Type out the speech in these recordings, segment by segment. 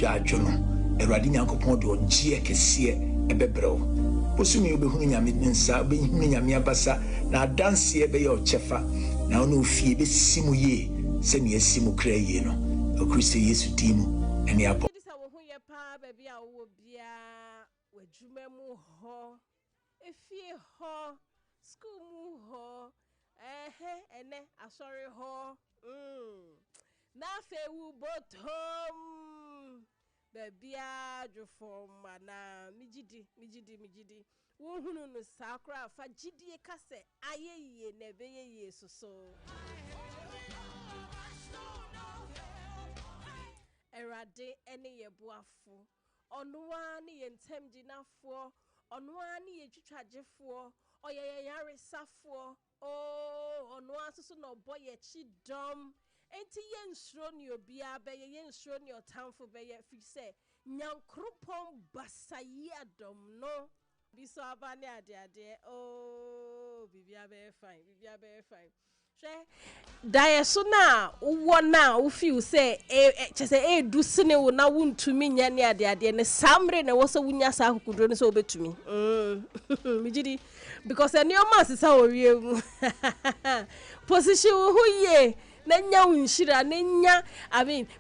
adwono Awurade Nyankopɔn de ogye kɛseɛ ɛbɛbrɛw posumi obehunu nyame nsa obehunu nyame abasa na adanse ɛbɛyɛ ɔkyɛfa na ono ofie bɛsimu ye sɛ ne asimu kra ye no Okristo Yesu dimu ɛne abɔ Disa wo hu ye pa baabi a wo bia wadwuma mu ho efie ho school mu ho ene asori ho na fe wu botom baabi a dwofo mana migidi wo hunu no sakra fa gidie ka se ayeye na beye so Erade ene yebuafo onwa ne yentem ginafo onwa ne yetwitwagefo oyeyaresafo onwa soso no boye chidom enti yensuro ne obia beye yensuro ne otamfo beye fi se nyankropon basayi adom no biso abane ade bibia be fine Dayeso na wo na wo feel say chese du sene wo na wontumi nya ne ade ne samre na wo so wunya sa akukudro ne so obetumi mijidi because enioma sesa owie mu position wo ye na nya wunshira na nya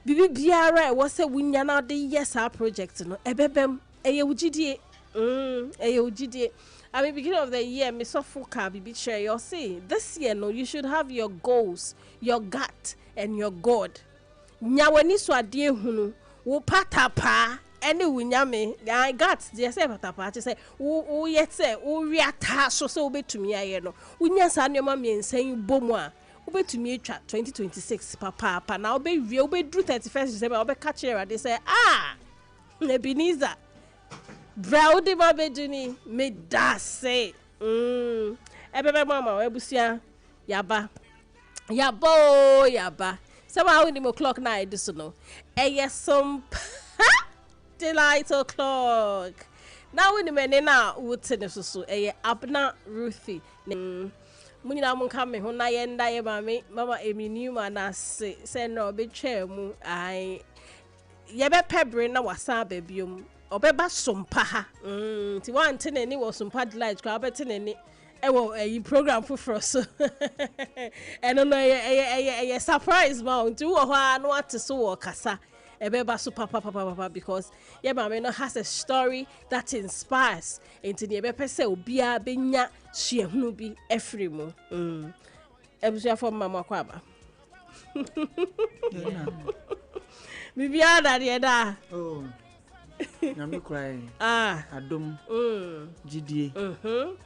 bibi biara e wo se wunya na de yes our project no ebebem eye wugidie beginning of the year, me so fuka bibi share. You see, this year no, you should have your goals, your gut, and your God. Nyawani swadie hunu, wo patapa, any winyame. I got the say patapa. Just say, wo yet say, wo riata so be to me aye no. Winya sa nyoma me nsɛn bomwa. Ube to me 2026 papa. Now be real, be do 31st December. Be catch here. They say Ebenezer. Braudi babeduni me dase ebebe mama ebusia yaba somehow in the clock na ediso no some delight o'clock now when the men na wutene so Abena Ruthy munina mun ka me ho na ye nda ye mama emini ma na say no be twa mu ai ye be pebre na wasa babiom Obeba Sompa ha ti wan teneni wo Sompa delight kwa beteneni ewo program for so eno no ye surprise ma nti wo ho anu ate so wo kasa ebeba so papa because ye ma me no has a story that inspires enti ne ebe pese obia benya suahunu bi efri mu ebusua for mama kwa ba bibia da de da Nami crying. Adom. Gidie.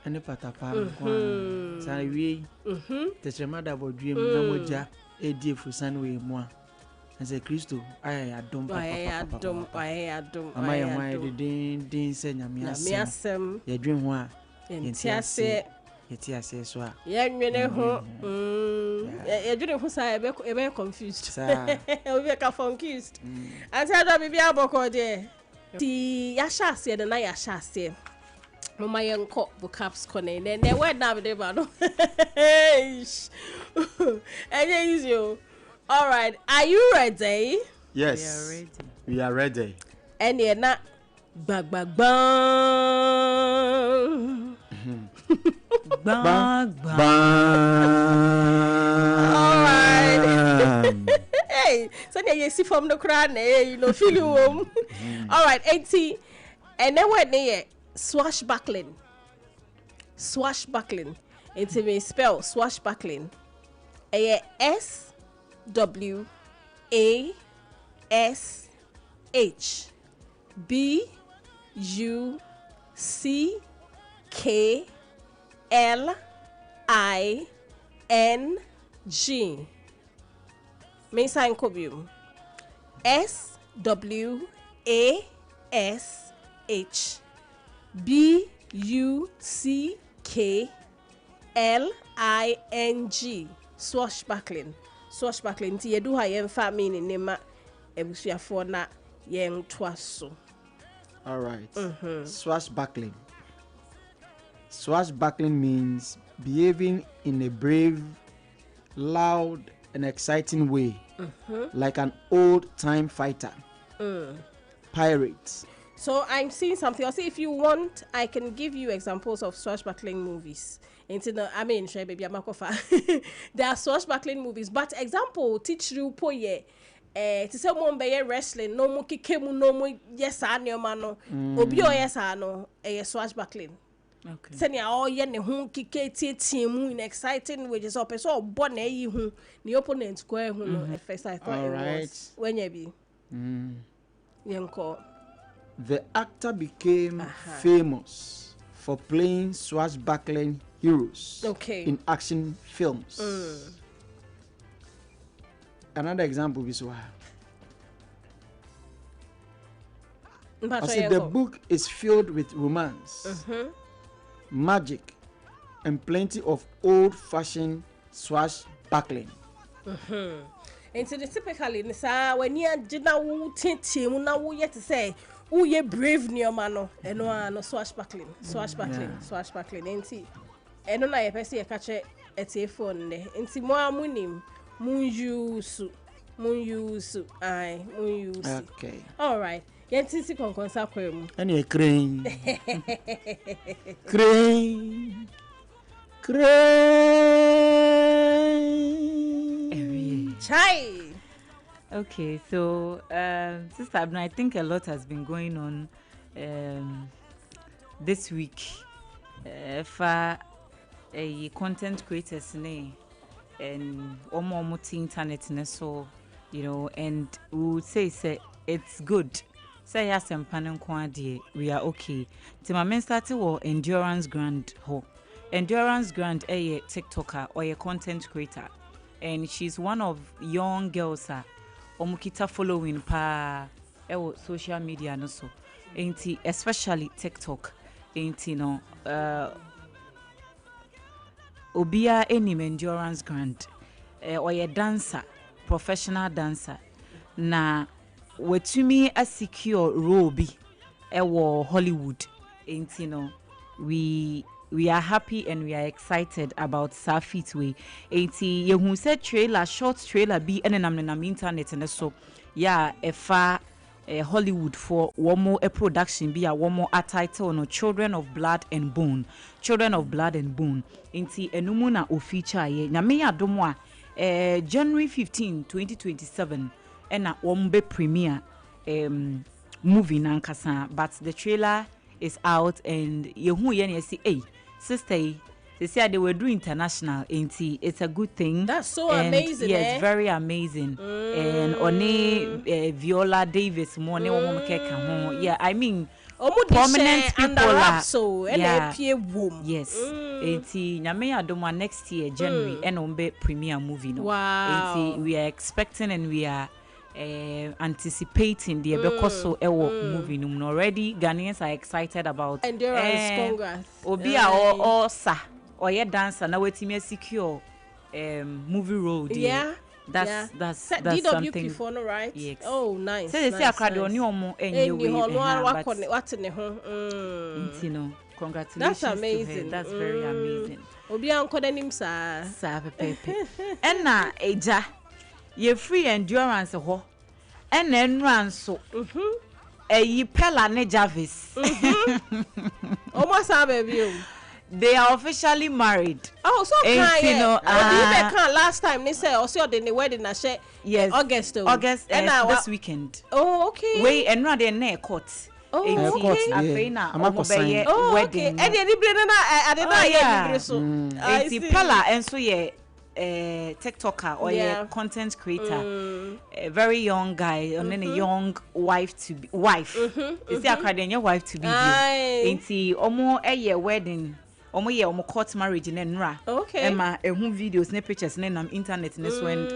Ane patapa. Sari the tremada bo dream na moja edie fusan we moi. As a Christo, I adom papa. Amaya the din se nyamiasem. Ye dream wa. Yetiase so a. Ye nwene ho. Ye dream ho sa ebe confused. Sa. We ka confused. Anta do bibia boko de. Ti yashase na yashase mama yenko bocaps kone ne word na be ba no easy. All right, are you ready? Yes, we are ready. Ene na bang all right. Hey, so you see from the crown, you know, feel you home. All right, 80. And then what near swashbuckling. It's a spell swashbuckling. SWASHbuckling. Me sign kobium. SWASHbuckling. Swashbuckling. Ti yedu ha yen fa me ni nema ebusuafo na yen toaso. All right. Swashbuckling. Swashbuckling means behaving in a brave, loud, and exciting way, like an old-time fighter. pirates. So I'm seeing something. I'll say if you want, I can give you examples of swashbuckling movies. I mean, baby, I'm there are swashbuckling movies, but example teach you poye. To say one be wrestling, no more kikemu, no more yes, I know, mano. Obi or yes, I know, a swashbuckling. Okay. Send ya all yen who kikate team in exciting wages up so bonnet who the opponent square who at first I thought All it right. was when you be young call. The actor became famous for playing swashbuckling heroes in action films. Another example is why. I said the book is filled with romance, magic, and plenty of old-fashioned swashbuckling. And so the typically, when you did not team, now we yet to say, "Oh, you brave near mano," and no swashbuckling. And see, and no, I person you catch it at a phone there. And see, more munim, moon use. Okay. All right. Yet, see, consa quem. And a crane. Crane. Chai. Okay, so Sister Abena, I think a lot has been going on this week for content creators and almost internet so and we would say it's good. Say yes, and we are okay. Timamen started with Endurance Grand ho. Endurance Grand a TikToker or a content creator, and she's one of young girls omukita following pa social media no so. Especially TikTok. No Obia enim Endurance Grand or a dancer, professional dancer. Na wetumi a secure role bi ewo Hollywood. No we are happy and we are excited about Safit way. Yehu said short trailer be enenam internet and so yeah efa Hollywood for one more a production be a one more a title no Children of Blood and Bone. Enumu na o feature ye na me adomwa January 15, 2027 and na wombe premiere movie nankasa, but the trailer is out and yehu ye say hey sister, they said they were doing international. It's a good thing. That's so and amazing. Yes, very amazing. And One Viola Davis, yeah, I mean, prominent people are so yeah. Yes. Nyame next year January and ombe premiere movie no. Wow. We are expecting and we are anticipating the Ebekoso movie no. Already Ghanaians are excited about Endurance Congress. Obia or sa or ye dancer na wetimi secure movie role. Yeah. That's DWP something for no right. Yes. Oh nice. Say they say akrade oni omo enye we. What in the home. Congratulations. That's amazing. To her. That's very amazing. Obia nkoda nim sa pepe. Enna eja ye free endurance ho. Enna enran so. Pella ne Jarvis. Almost baby. They are officially married. Oh, so last time they say also the wedding na share. Yes. August this weekend. Oh, okay. Wait, and now they're near court. Oh, okay. Abena Ruthy wedding. And the Pella and so TikToker or a content creator, a very young guy, and then a young wife to be Is there a wife to be? Ain't omo a year wedding. Omo court marriage in Nra. Okay. Emma videos, pictures, internet, and when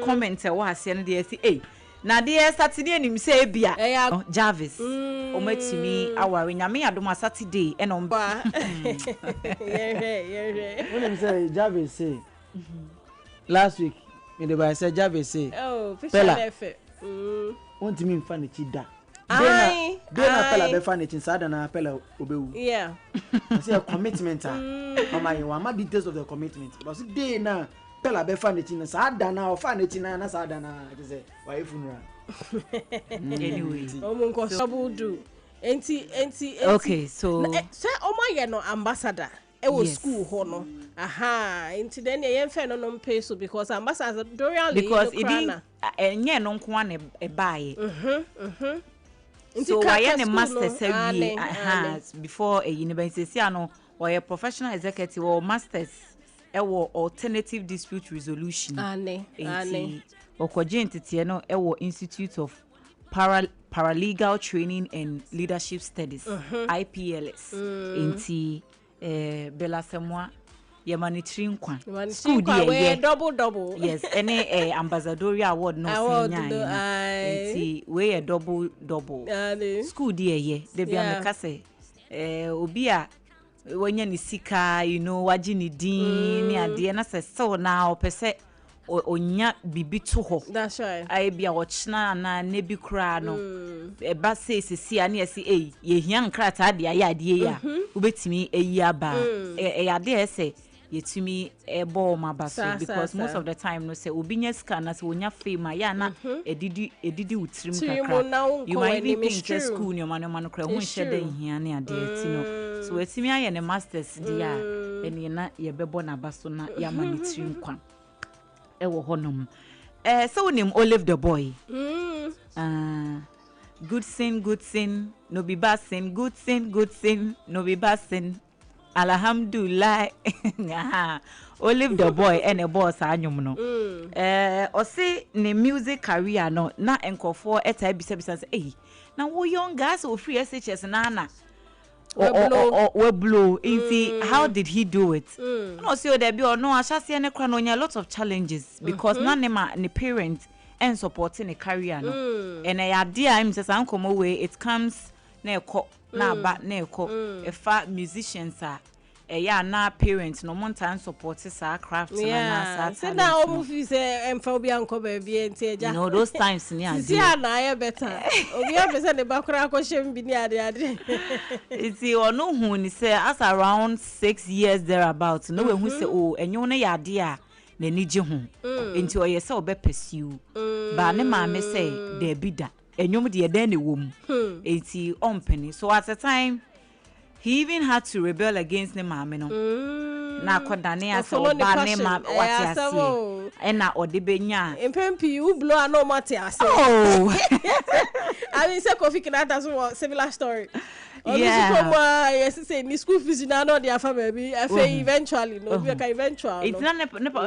comment was saying hey. Na dear Saturday and say bia Jarvis omo to me our nyame adoma Saturday and on yeah. When him say Jarvis say last week me the boy say Jarvis say Pella want me fan chida Ai Pella be fan chin sada na Pella obewu yeah say a commitment mama you want details of the commitment but day na Pella be fan chin sada na fan chin na sada na say why funeral Anyway. Okay, so say omo no ambassador e was school ho no. Aha, enti then ye yemfe no pay so because ambassador Dorian because it didn't enye no nko na e baaye. So why any master say before a university ano or a professional executive or masters or alternative dispute resolution. Or entity no Institute of Paralegal Training and Leadership Studies, IPLS. Inti Bella Semwa Yamanitrin Kwan. School dia double. Yes, any ambassadorial award no senior. Inti we a double. School dia ye. They be am kase obia when you sika, you know, waji ni din ni ade na se so na opese onya bibi to ho. That's right. I be a watchna na nebi kra no. E ba say sisi ani esi ye hia nkrata ade aye ade ya. Ubetimi eyi aba. E ade ese yetumi ebo mabaso because most of the time no say obinya scan na say onya fame ya na edidi utrim kakra. You might even think to school ni manu kra hu hye den hia ne ade ti no. So etimi aye ne masters dia eni na ye bebo na baso na ya manitrim kwan. Ewo honom. So name Olive the boy. Good sin, no be bad sin. Good sin, no be bad sin. Alhamdulillah. Olive the boy and a boss anyum no. O say ne music career no na enkofo eta bisa say na wo young guys o free SHS na we blow inti how did he do it? No see there be or no ashase ne kra no nya lot of challenges because na ne parents and supporting a career no. And I idea I'm say san come away it comes na ekọ na ba na ekọ efa musicians are yeah na parents no one time support sa craft na say na o fi say emfa obi anko ba bi enti eja. You know those times ni ade. See na ya better. Obi afese ne bakura ko shem bi ni ade. Iti ono hu ni say as around 6 years thereabout no we hu say oh enyo na ya ade a na ni je hu. Enti o ye say obe pursue. Ba ne ma me say there be da. Enyom de den ne wom. Enti ompeni. So at the time he even had to rebel against the mama no. Na kodane asa oba ne ma wati ase. E na odebenya. Empempi you blow no mate ase. Oh. I mean say Kofi Kinata so similar story. Yeah. Yes say ni school fees na no dia family eventually no be ka eventual. It's not ne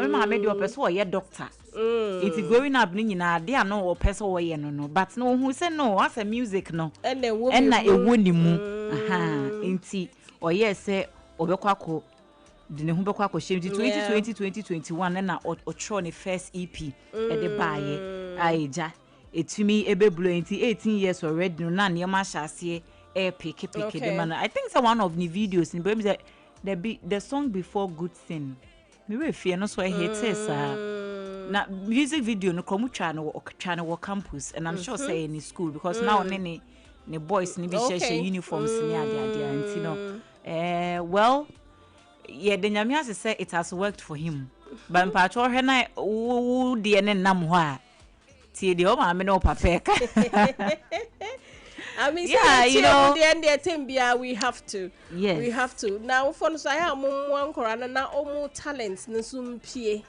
mama dey person or ye doctor. It's growing up ni nyina dey no or person or ye no but no who say no as a music no. And na ewo ni mu. Inti or yes say obekwa de ne hu bekwa ko shem 2020 2021 na otro ne first EP e de baaye aija etumi ebeblo inti 18 years already no na ne ma hyase pick the man. I think it's one of the videos in baby the song before Good Sin. Maybe fear no so I hate na music video no come channel campus and I'm sure say in school because now ne boys ni be share uniforms ni ade and you know well yeah the nyamia say it has worked for him but mpacho he na wo de ne nam ho a tie de o ma me no papeka. I mean, yeah, you know, the end of the we have to. Yes. We have to. Now, for us, I have one corner now, more talents, Nesum Pie.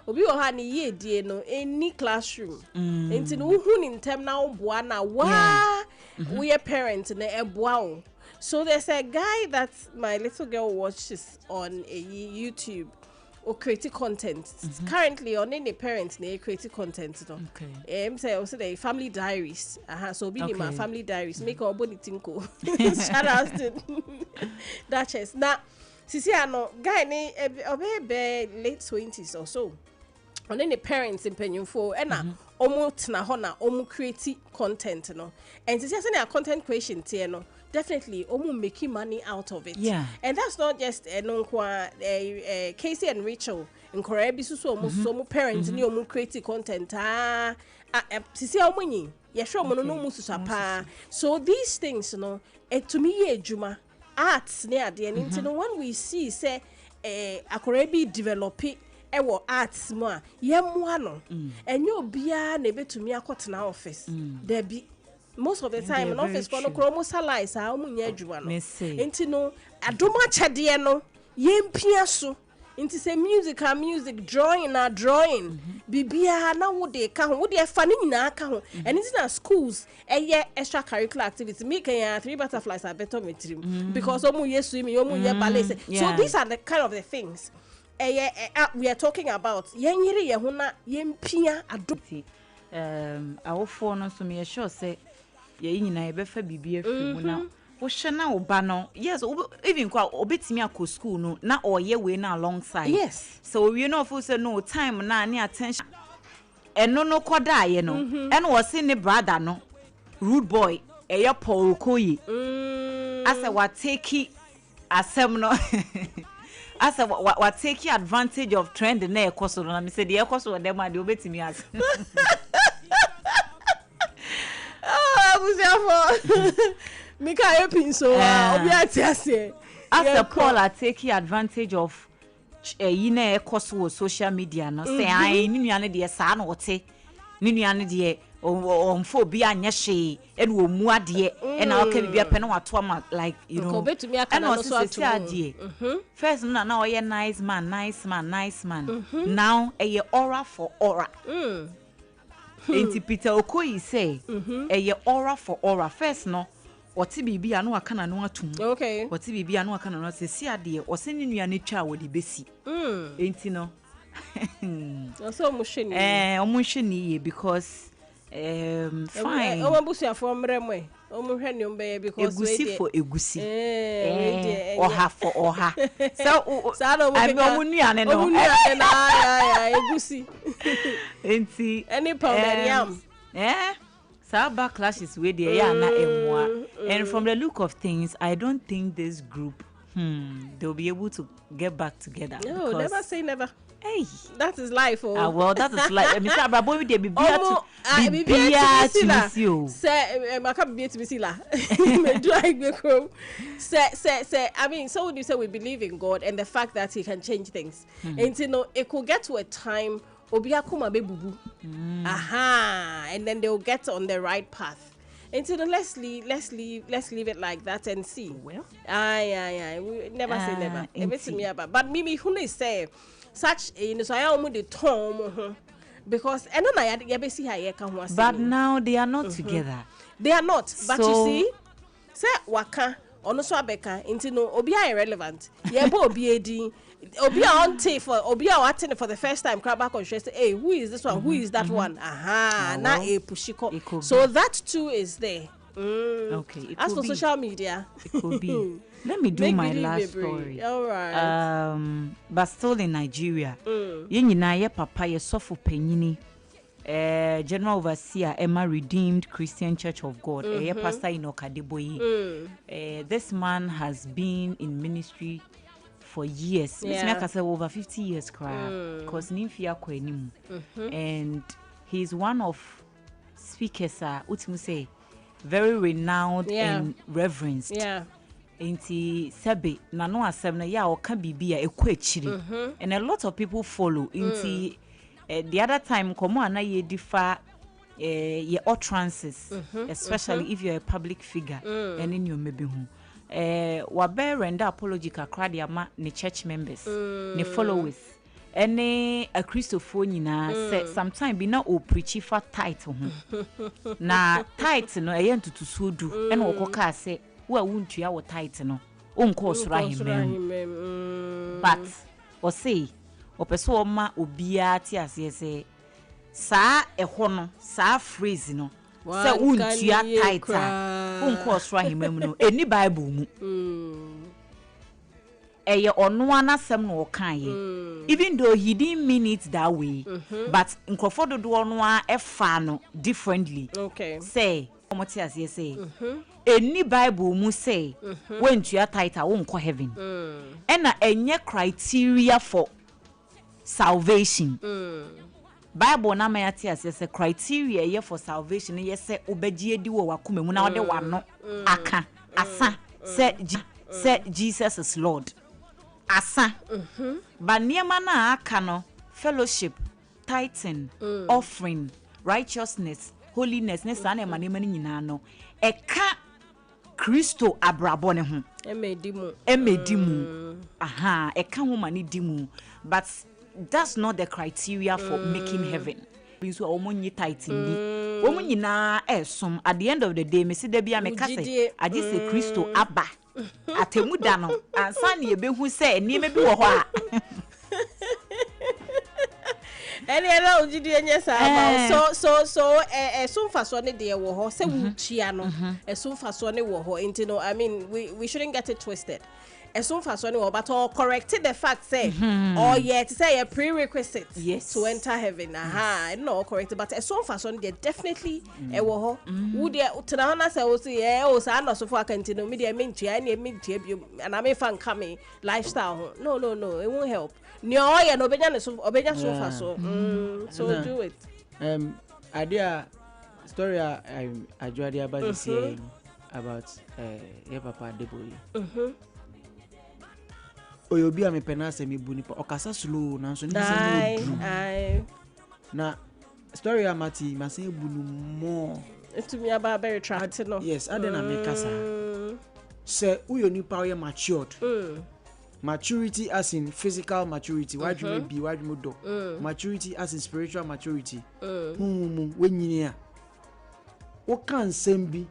Obi ohani ye die no any classroom. Enti no hu ni ntem na oboa na wa we are parents na eboa. So there's a guy that my little girl watches on a YouTube. Or creative content. Currently on any parents they creative content no. Okay. Say also the family diaries. So be my family diaries. Make our body tinko. Shout out to Duchess. Now, sisi ano guy ni obe late 20s or so. On any parents in penyufo na omo tna ho na omo creative content no. And sisi say na content creation tie no. Definitely making money out of it. Yeah. And that's not just Casey and Rachel in Korea bisu so parents ni create content sisi omunyi yehwe omo no mu susapa. So these things no to me ejuma arts ne ade and when we see say Akorebi develop ewo arts mo a yemmoa no enye obia na ebetumi akotena office there be most of the time in office for no kromo salise a omunye adwuma no enti no adoma chede no yempia so enti say music drawing bibia na wo de ka ho wo de fa ni nyina ka ho and enti na schools extracurricular activities me can 3 butterflies are better metrim because omunye swimming omunye ballet so these are the kind of the things we are talking about yenyere ye ho na yempia adoti our phone so me sure say ye nyina ye befa bibia free mu na wo hwe na oba no yes even kwa obetimi akọ school no na oye we na alongside yes so we know for say no time na any attention eno no koda ye no eno wo se ne brother no rude boy eye Paul Okoye asa wa take asem no asa wa take advantage of trend na ekoso no na me say de ekoso dem ade obetimi as Mika epinso obi atiase as Paul are taking advantage of na ekoso social media no say ai ni nuane de sa na wote ni nuane de omfo bi anya hwe ene omu ade ena aka bibia pe na wato ama like you know and also ade first na oye nice man now eye aura for aura enti Peter Okoye say eye aura for aura first no oti bibia no aka na no atum okay oti bibia no aka na no se ade o se ni nuane twa wo de besi enti no so mo hwe ni omo hwe ni because fine omabusia for mremwe omo hwe ni ombe because egusi for egusi oha for oha so I mean omo nuane no ya egusi enti any pound yam so backlash is where they are na emwa and from the look of things I don't think this group they'll be able to get back together. No, never say never. Hey, that is life. Oh, well, that is life. Mr. Abrabo, they be beer to see you. Say, I can't be to see la. Me drag me home. Say. I mean, so would you say we believe in God and the fact that He can change things? And you know, it could get to a time. Obia kuma be bubu. And then they'll get on the right path. And so let's leave it like that and see. Well, we never say never. But Mimi who say such so I almost the tom because and then I see how but now they are not together. They are not. But so, you see, say waka ono so abeka into no obia irrelevant. Yebo obi edi obia on tape for obia watching for the first time crab back on say hey, who is this one? Who is that one? Na e pushiko. So that too is there. Okay. As for social media, it could be. Let me do my last story. All right. But still in Nigeria. Yenyina ye papa ye sofo penyini. General Overseer Emma Redeemed Christian Church of God. Pastor Inoka Deboyi. This man has been in ministry for years. I say over 50 years because nimfia ko enimu. And he's one of speakers utimu say very renowned and reverenced. Inti sebe na no asem na ya oka bibia ekọ echiri. And a lot of people follow. Inti the other time komo ana ye difa ye utterances, especially if you're a public figure and in your maybe wabe render apology kakra de ama ne church members ne followers any a Christophone nyina say sometime be na o preach for title na title no eyen tutusu du and okoka say wo awuntu ya wo title no onko osura himem but o say opeso o ma obia ti ase say sa eho no sa phrase no say untu ya title onko osura himem no eni bible mu eye ono anasem no kan ye even though he didn't mean it that way but nkrofo dodo ono a efa no differently okay say omoti as say any bible mu say when you are title won ko heaven na enye criteria for salvation bible na ma yati as say criteria ye for salvation ye say obagie di wo wakoma mu na ode wano aka asa say Jesus is Lord asa ba niema na aka no fellowship, tithing, offering, righteousness, holiness, ne sa na ma ne ma nyina no. Eka Kristo abrabo ne ho. Emedimu. Aha, eka ho ma ne dimu. But that's not the criteria for making heaven. So omonyi tithing ni. Omo nyina esom at the end of the day me se da bia me ka say age se Kristo aba. Atemu da no ansa na ye behu say ni me bi wo ho a. Any other ujidi enye sa so Sompa so ne de wo ho se wu tua no Sompa so ne wo ho enti no I mean we shouldn't get it twisted. Sompa so ne wo but all corrected the fact say to say a prerequisite to enter heaven. No corrected but Sompa so ne definitely e wo ho wo de tena na say o say sa no so for akanti no me de me ntua na me ntua bi and I me fan come lifestyle ho. No it won't help. No, yeah, no, Obenya Sompa so. So do it. Idea story I enjoyed about this year about your papa Deboye. Oyobi a me penase me buni pa okasa slow na so ni se na story amati ma se buni more. It me about very attractive no. Yes, adena me kasa. Say uyo ni pa matured. Maturity as in physical maturity, why do you be, why do you do? Maturity as in spiritual maturity. When you what can same be?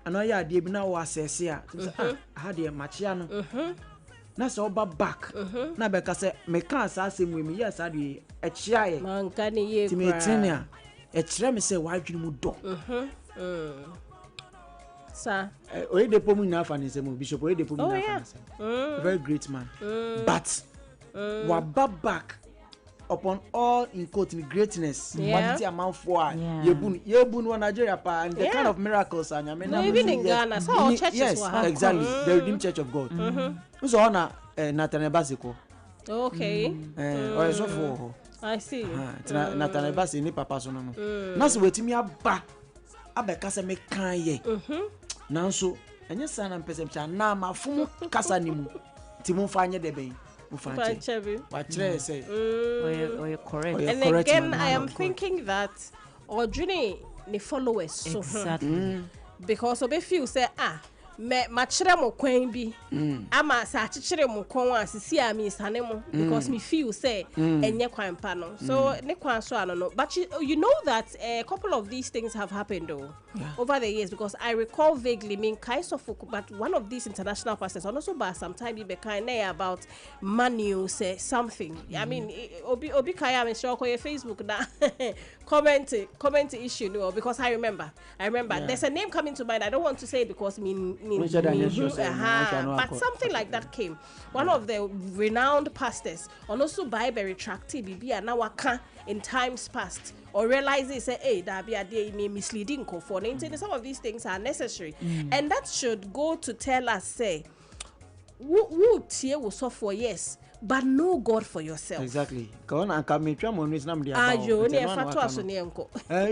And I had the now was here. I had a machiano. That's all back. Now because me can't say with me, yes, I do a chia. Man, can you to me, Tenia? A tram say, why do you do? Sir, the pomu na fanise mo bishop the pomu na fanise. Very great man. But wa back upon all in quote greatness. Quantity amount for yebun wa Nigeria pa and the kind of miracles and even in Ghana so all churches yes exactly the Redeemed Church of God. So ona Nathaniel Basiko. Okay. Or so for I see. Nathaniel Basiko ni papa so no. Na so wetimi aba abeka se me kan ye. Nanso enye sana mpese na mafumu kasa nimu ti mu fa anye de ben mu fa che wa kire say or correct. And again I am thinking that Ojuni ni followers so exactly because obe feel say me machire mo kwan bi ama sa achire mo kwan asisi ami sane mo because me feel say enye kwan pa no so ne kwan so ano but you know that a couple of these things have happened though over the years because I recall vaguely kind of but one of these international pastors also by some time be kind about money say something I mean obi kaya me sure ko Facebook na comment issue no because I remember there's a name coming to mind I don't want to say it because but something like that came. One of the renowned pastors, and also Bible retracted Bibi and now in times past, or realizes say, hey, that be a day misleading for some of these things are necessary, and that should go to tell us say, who tear will suffer for yes. But know God for yourself. Exactly. Go on and come in. You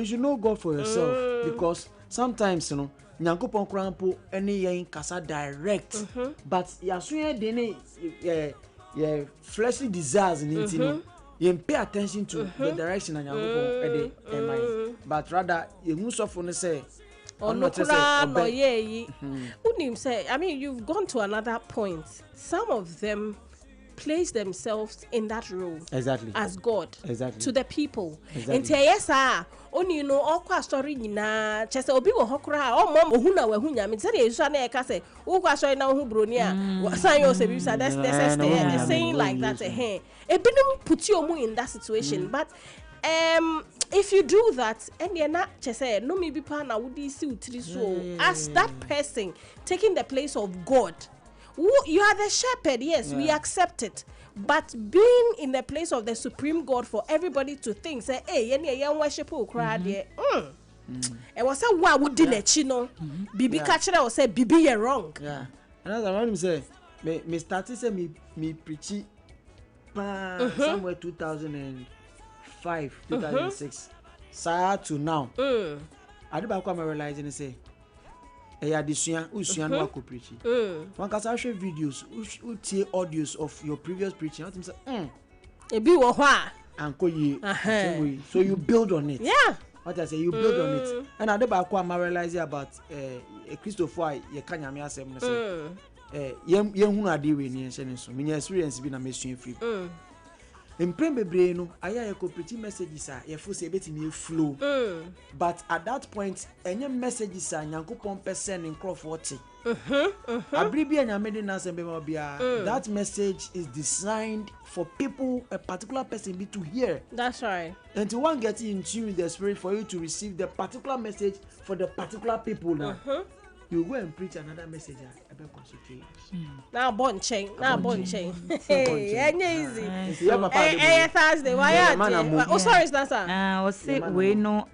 should know God for yourself because sometimes, you know, Nyankopon krampo any yen kasa direct, but yasunye de fleshly desires in it, you know, you pay attention to the direction and Nyankopon but rather you must often say. Say, I mean, you've gone to another point. Some of them place themselves in that role as God to the people. And yes, only you know all kwa story na chese obi wo hokra o mom ohuna wa hunya me say you na e ka say wo kwa story na hu bronia san yo say bi say that's saying like that ebinum put you in that situation but if you do that and you're not chese no me bi pa na wo di si utri so as that person taking the place of God. You are the shepherd, yes, we accept it. But being in the place of the supreme God for everybody to think, say, hey, any young worship will cry there. And was a wow would did no Bibi catcher or say Bibi you're wrong. Yeah. Another one say me started say me preachy somewhere 2005, 2006. To now. I don't know realizing and say usua no preaching. One can share videos, audios of your previous preaching. What say? Ebi wo ho a. So you build on it. Yeah. What I say, you build on it. And I realize about Christopher, you can't hear me as I'm saying. Young adi we ni so me experience bi na me sua free. Emprembe bre no aya cooperative messages are yefo say betimi flow. But at that point any messages are nyankopon person in crowd Abribi anyamede na sembe ma bia that message is designed for people, a particular person be to hear. That's right. And to one get in tune with the spirit for you to receive the particular message for the particular people now. You go and preach another message about concentrate. Now bonching. Hey, easy. Hey, Thursday. Why are oh, sorry, is that sir? I say we know.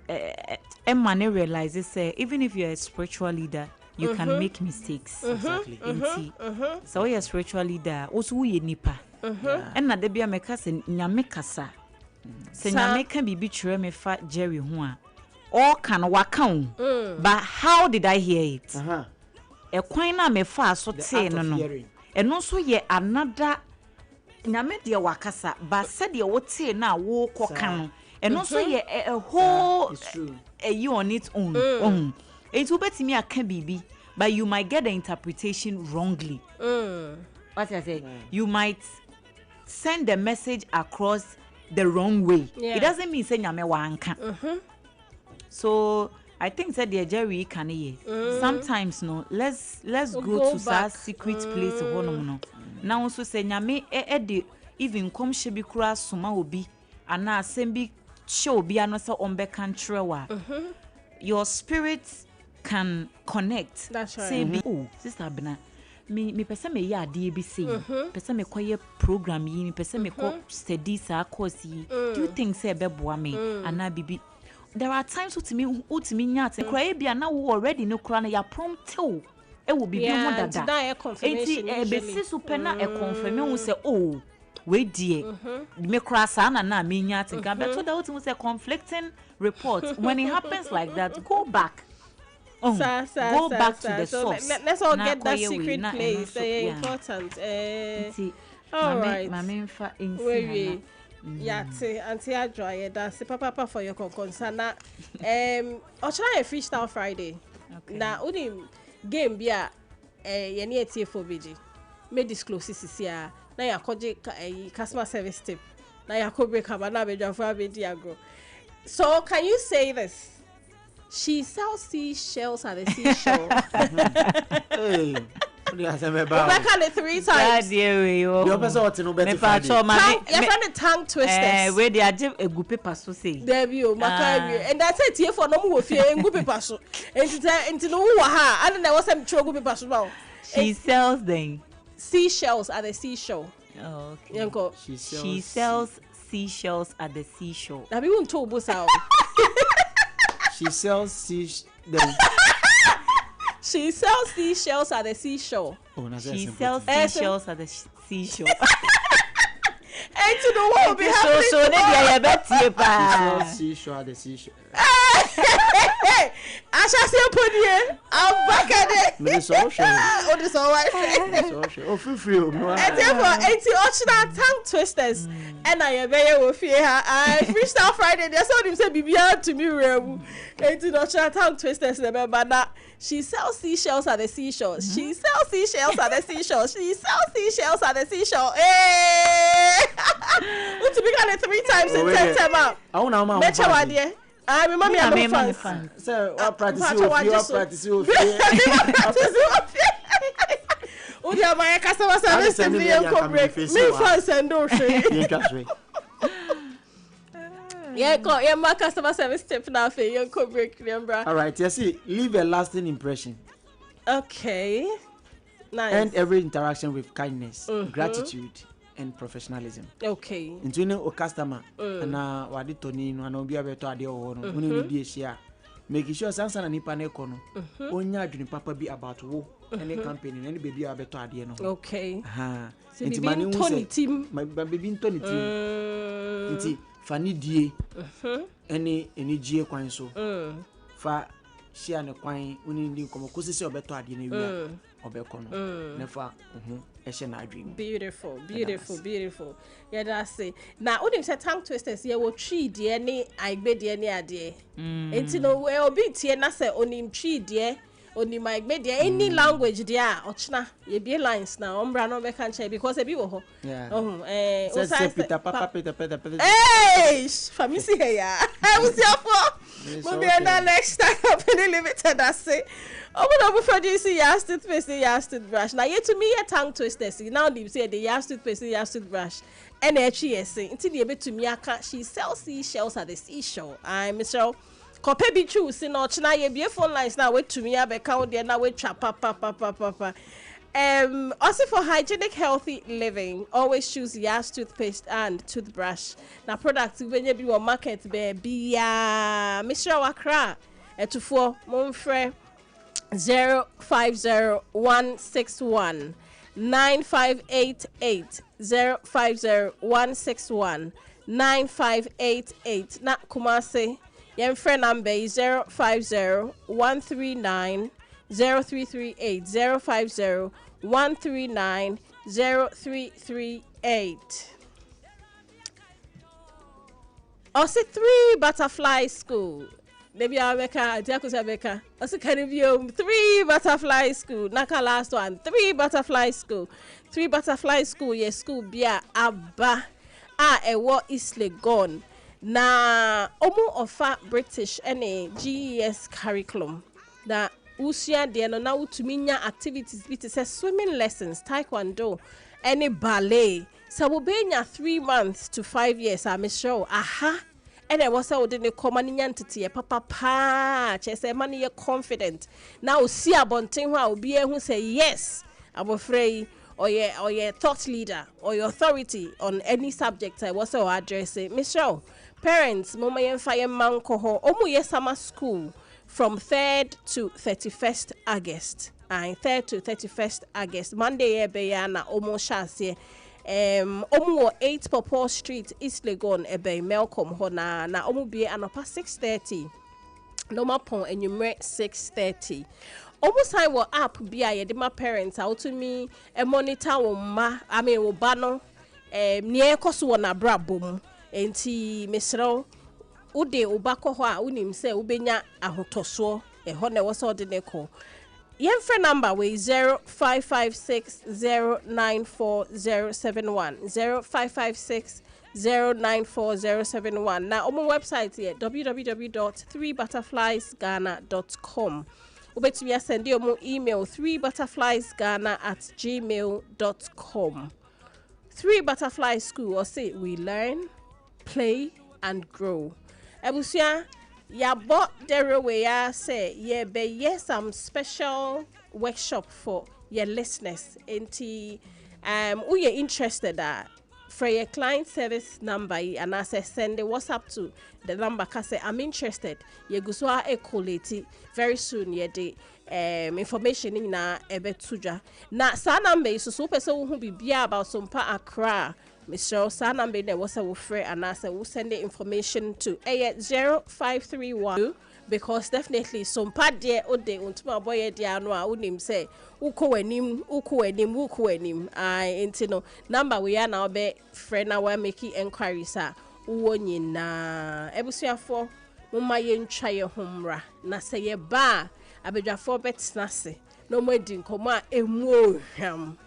Man realizes say even if you're a spiritual leader, you can make mistakes. Exactly. So you're a spiritual leader. Also, we nipa. And na debia meka se nyame kasa. Se nyame kan bibi tire me fa Jerry ho a. All can waka but how did I hear it? E kwan na me fa so te no no. Eno so ye another nyame de wakasa but said de wo te na wo koka no. Eno so ye a whole you on its own. It will bet me a can bibi, but you might get the interpretation wrongly. What I say? You might send the message across the wrong way. It doesn't mean say nyame wanka. So I think that the Jerry can hear. Sometimes no, let's go to that secret place no. Now also say nyame e even come shebi kura suma obi ana sembi show bi anosa ombe kantrewa. Your spirit can connect. That's right. Say oh sister Abena me pese me ya ade bi say pese me koye program yi me pese me ko study sa course yi. Do you think say beboa me ana bibi? There are times utimi nyate cry bia na wo already no kra na ya prompt o e wo bibi ho dada confirmation be si super na e confirm you say oh we die me kra sa na me nyate ga beto da utimi say conflicting reports. When it happens like that, go back. Go back to the source. Let's all get that secret place. Important. All right. Wait. Yate Auntie Adroye, that's papa for your concern. Or try a freestyle Friday. Na uni game bia yeni etie for BG. Me disclose this here. Na ya koje customer service tip. Na ya kobe kabana be jafra be diago. So can you say this? She sells seashells at the seashore. Hey. Back on it 3 times. Your person ought to know better. You're trying to tongue twisters. Where they are a good paper so say. There you, and that's it here for no more fear and good paper. And to know ha, I don't know what's some true good paper now. She sells them seashells at the seashore. Oh, okay. She sells seashells at the seashore. Have you told us how? She sells seashells. She sells seashells at the seashore. She sells seashells at the seashore. And to know what will be happening. So they bet you pa. Seashore at the seashore. Hey, I shall see upon you. I'm back at it. It's all show. Oh, this all right. It's all show. Oh, feel free. And therefore, it's the optional tongue twisters. And I am very with you. I freestyle Friday. They saw him say, "Bibia to me, real." It's the optional tongue twisters. Remember that she sells seashells at the seashore. She sells seashells at the seashore. She sells seashells at the seashore. Hey, what to be done 3 times in 10 times out. I want to make sure idea. I remember I'm a fan. So, what practice you? Practice you. Oh, yeah, my customer service to me and corporate. Me fans and do shit. Yeah, my customer service tip now for you and corporate. All right, you see, leave a lasting impression. Okay. Nice. And every interaction with kindness, gratitude, and professionalism. Okay. Into a customer, and wadi Tony, no, and be able to add your own. When you share, making sure Sansan and Nipanekono, onya juni papa be about wo, any company, any baby able to add your own. Okay. Into my new Tony team, my baby Tony team. Into Fanny D. Any G. Quanso. For share ne kwan uni ndi komo kosi se obeto ade na wi obeko no nefa na dream. Beautiful. Yeah, that's it. Now, when you say tongue twisters, you will treat dear ni I be dear ni ade. It's no way obi tie na say onim treat dear oni my be dear any language dear ochna ye be lines now umbra no be can check because e bi wo ho. Yeah. Peter papa. Hey, famisi here ya. I was here for. Mo be na next time company limited I say. Oh, before you see your toothpaste, your toothbrush. Now, you to me, your tongue twisters. Now, you say the your toothpaste, your toothbrush. And actually, until you be to me, she sells seashells at the seashore. I'm Mr. Kope be true, see, no, now you be phone lines now. Wait to me, I be count there now. Wait, papa. Also for hygienic, healthy living, always choose Yas toothpaste and toothbrush. Now, products when you be on market, baby, Mr. Wakra, to 4 Monfre. 050161 9588 050161 9588 na Kumasi your friend number is 050139 0338 050139 0338. Also 3 Butterfly School. Maybe I'll make a Diakusabeka. Also, can you 3 Butterfly School? Naka last one. 3 Butterfly School. 3 Butterfly School. Yes, school bia Abba. Ewo Isle gone. Na omu offer British any GES curriculum. Na usia de no na utuminya activities bit say swimming lessons, taekwondo, any ballet. So we be 3 months to 5 years. I'm sure. Aha. And I was out in the common entity, papa, say money, you're confident. Now, see a bunting who be who say yes, I'm afraid, or your thought leader, or your authority on any subject. I was so addressing Michelle. Parents, Mama and Fire Manko, Omu summer school from 3rd to 31st August. 3rd to 31st August. Monday, Bayana, Omo Shase. Omu 8 Popo Street, East Legon, Ebe Melcom Hona, na Omu be anopa 6:30. Normal pon enumerate 6:30. Omu sign will app be a my parents out to me a monitor ma obano near kosu na brabum enti misro ude ubako ho unim se ubenya ahotoso hone was ordinary. Your phone number is 0556094071 0556094071. Now on my website here www.3butterfliesghana.com. Ubetumi send you email 3butterfliesghana@gmail.com. 3 Butterfly School or say we learn, play and grow. Ebusia ya bought the way I say be some special workshop for your listeners. Enti who you interested for your client service number and I say send the WhatsApp to the number cause I'm interested. You go so a quality very soon ye de information in na ebetuja. Na sa number is so person who be about Sompa Accra. Mr. Sanambe ne was a friend and I said we'll send the information to 0531 because definitely some part there or day untuma boy dia no unim say uko enim I intino number we are now be friend now we making inquiries uwo nyina ebusuafo mumma ye ntwa ye homra na say ye ba abedwafo betna se no mo di nkoma emu ohwam.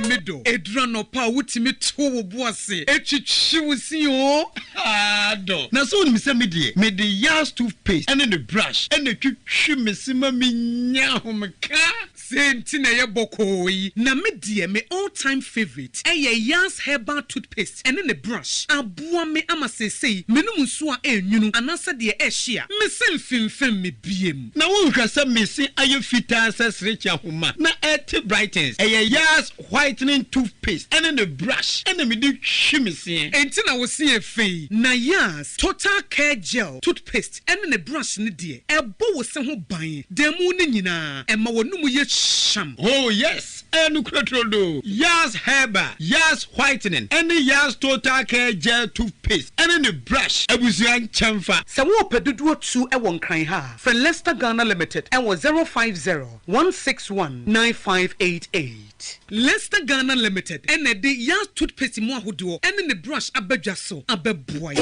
Medo edrano pa wutimi to boase echichiwusi o ado na so ni se me de Yas toothpaste and the brush and the twitwi mesima menya homka senti na ye bokoyi na me de me all time favorite Yas herbal toothpaste and the brush aboa me amasesei menum nso a enwunu anasa de ehia me semfimfem me biem na won hwasa mesi aye fita sesrecha homa na et brightens Yas whitening toothpaste and the brush and the midi shimisi enti na wo se efei na Yas total care gel toothpaste and the brush ne de ebo wo se ho ban demu ne nyina ema wonum ye sham. Oh yes, enukrotrodo. Yas Herba, Yas Whitening, any Yas Total Care Gel toothpaste, and any brush. Abusian chamfa. Sawo peduduo 2 e won kan ha. From Leicester Ghana Limited and was 050-161-9588. Leicester Ghana Limited, and the Yas toothpaste mo ahodo, and the brush abedwaso, abeboy.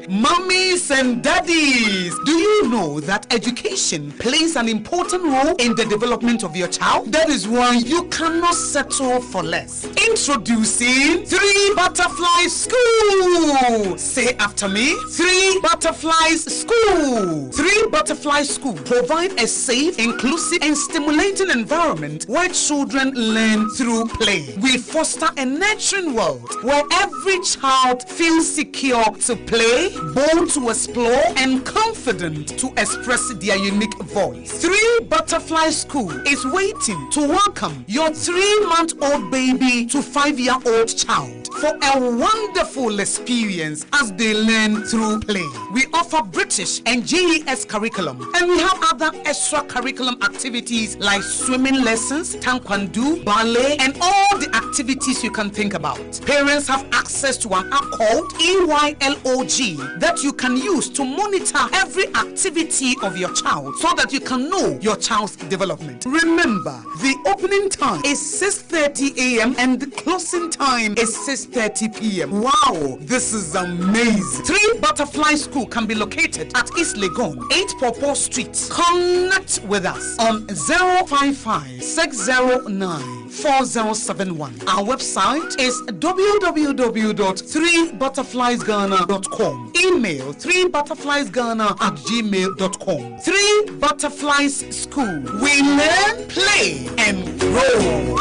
Mummies and daddies, do you know that education plays an important role in the development of your child? That is why you cannot settle for less. Introducing 3 Butterflies School. Say after me, 3 Butterflies School. 3 Butterflies School provide a safe, inclusive, and stimulating environment where children learn through play. We foster a nurturing world where every child feels secure to play, bold to explore, and confident to express their unique voice. 3 Butterfly School is waiting to welcome your 3-month-old baby to 5-year-old child for a wonderful experience as they learn through play. We offer British and JES curriculum, and we have other extracurriculum activities like swimming lessons, taekwondo, ballet, and all the activities you can think about. Parents have access to an app called EYLOG that you can use to monitor every activity of your child so that you can know your child's development. Remember, the opening time is 6:30 a.m. and the closing time is 6:30 p.m. Wow, this is amazing. 3 Butterfly School can be located at East Legon, 8 Popo Street. Connect with us on 055-609-4071. Our website is www.3butterfliesghana.com. Email 3butterfliesghana@gmail.com. 3 Butterflies School. We learn, play, and grow.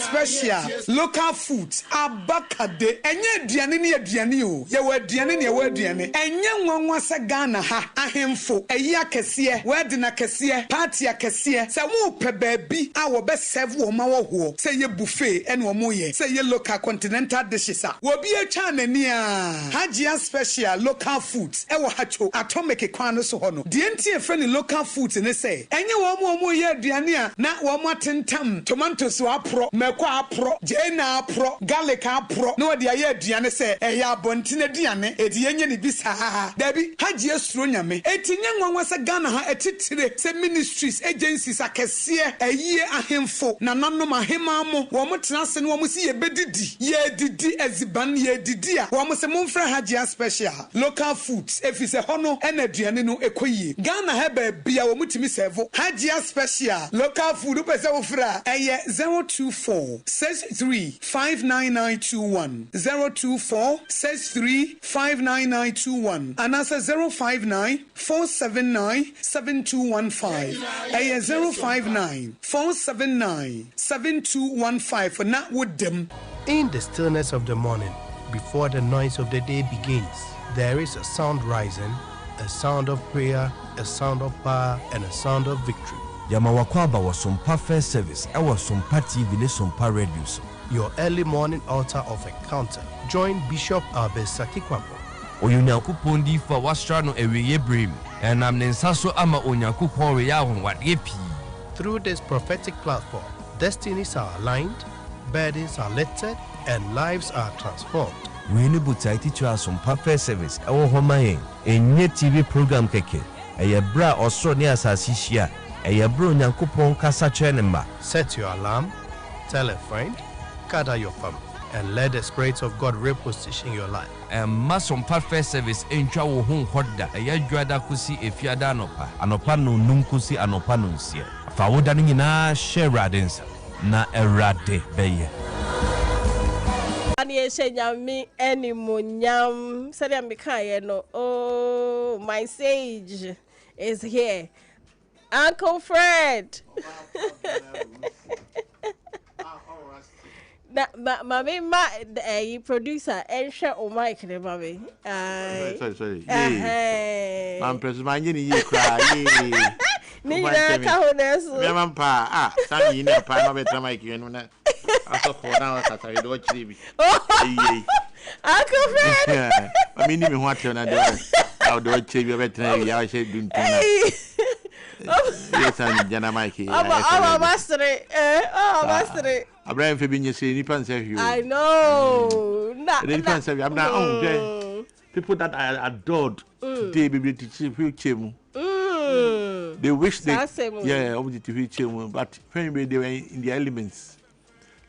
Special local foods abakade enye aduane ne aduane o ye wa aduane ne wa aduane enye nwanwa se Ghana ha ahemfo eyi akese wedding akese party akese se wo pe baabi a wo be serve wo ma wo ho se ye buffet ene wo mo ye se ye local continental dishes a wo bi atwa nani a Hajia Special local foods e wo hacho atomic kwan no so ho no de enti e fe ne local foods ne se enye wo mo ye aduane a na wo mo atentam tomatoes wa pro mekwa apro jena apro garlic apro no de aye aduane se eya abontine aduane edi yenye ne bisa dabi Hajia suro nyame etinye nwanwa se Ghana ha etitire se ministries agencies akese eyie ahemfo na nanom ahema mo wo mo tenase no wo mo si ye bedidi ye didi eziban ye didi a wo mo se momfra Hajia Special local foods efise hono ena aduane no ekoyie Ghana ha ba bia wo mutimi serve Hajia Special local food pese wo fra eye 02463599921 02463599921 and answer 05947972115 05947972115 for not with them. In the stillness of the morning, before the noise of the day begins, there is a sound rising, a sound of prayer, a sound of power, and a sound of victory. Yamawakwaba was Sompa First Service. I was Sompa TV, Sompa Radio. Your early morning altar of encounter. Join Bishop Abesaki Kwambo. Onyankopon di fa wastrano eweye brim. And am nensaso ama onyankopon we ya won wade pi. Through this prophetic platform, destinies are aligned, burdens are lifted, and lives are transformed. We need to teach us Sompa First Service. Our home enye TV program keke. Eye bra osro ne asasi hia. Set your alarm, tell a friend, gather your family, and let the Spirit of God reposition your life. And Mason First Service in Chawo Home Hoda, a Yadrada Kusi, if Yadanopa, Anopano Nunkusi, Anopanunsia. Fawodanina, Sheradins, na erade beye. Me any munyam, Sadia no. Oh, my sage is here. Uncle Fred. Mommy, my producer, and share on Mike, mommy. Sorry. I'm president. You cry. Nina, Cahonas. Mamma, Sammy, no, Papa, Mike, you know. I saw 4 hours after I watch TV. Uncle Fred. I mean, even what you're not doing. I'll do it. You're better. I should do yes, and Jana Mikey. Oh, master it. Master it. Abraham Fabin, you see, you. I know. I'm not people that I adored today, baby, to see future. They wish they, obviously to future, but anyway, they were in the elements.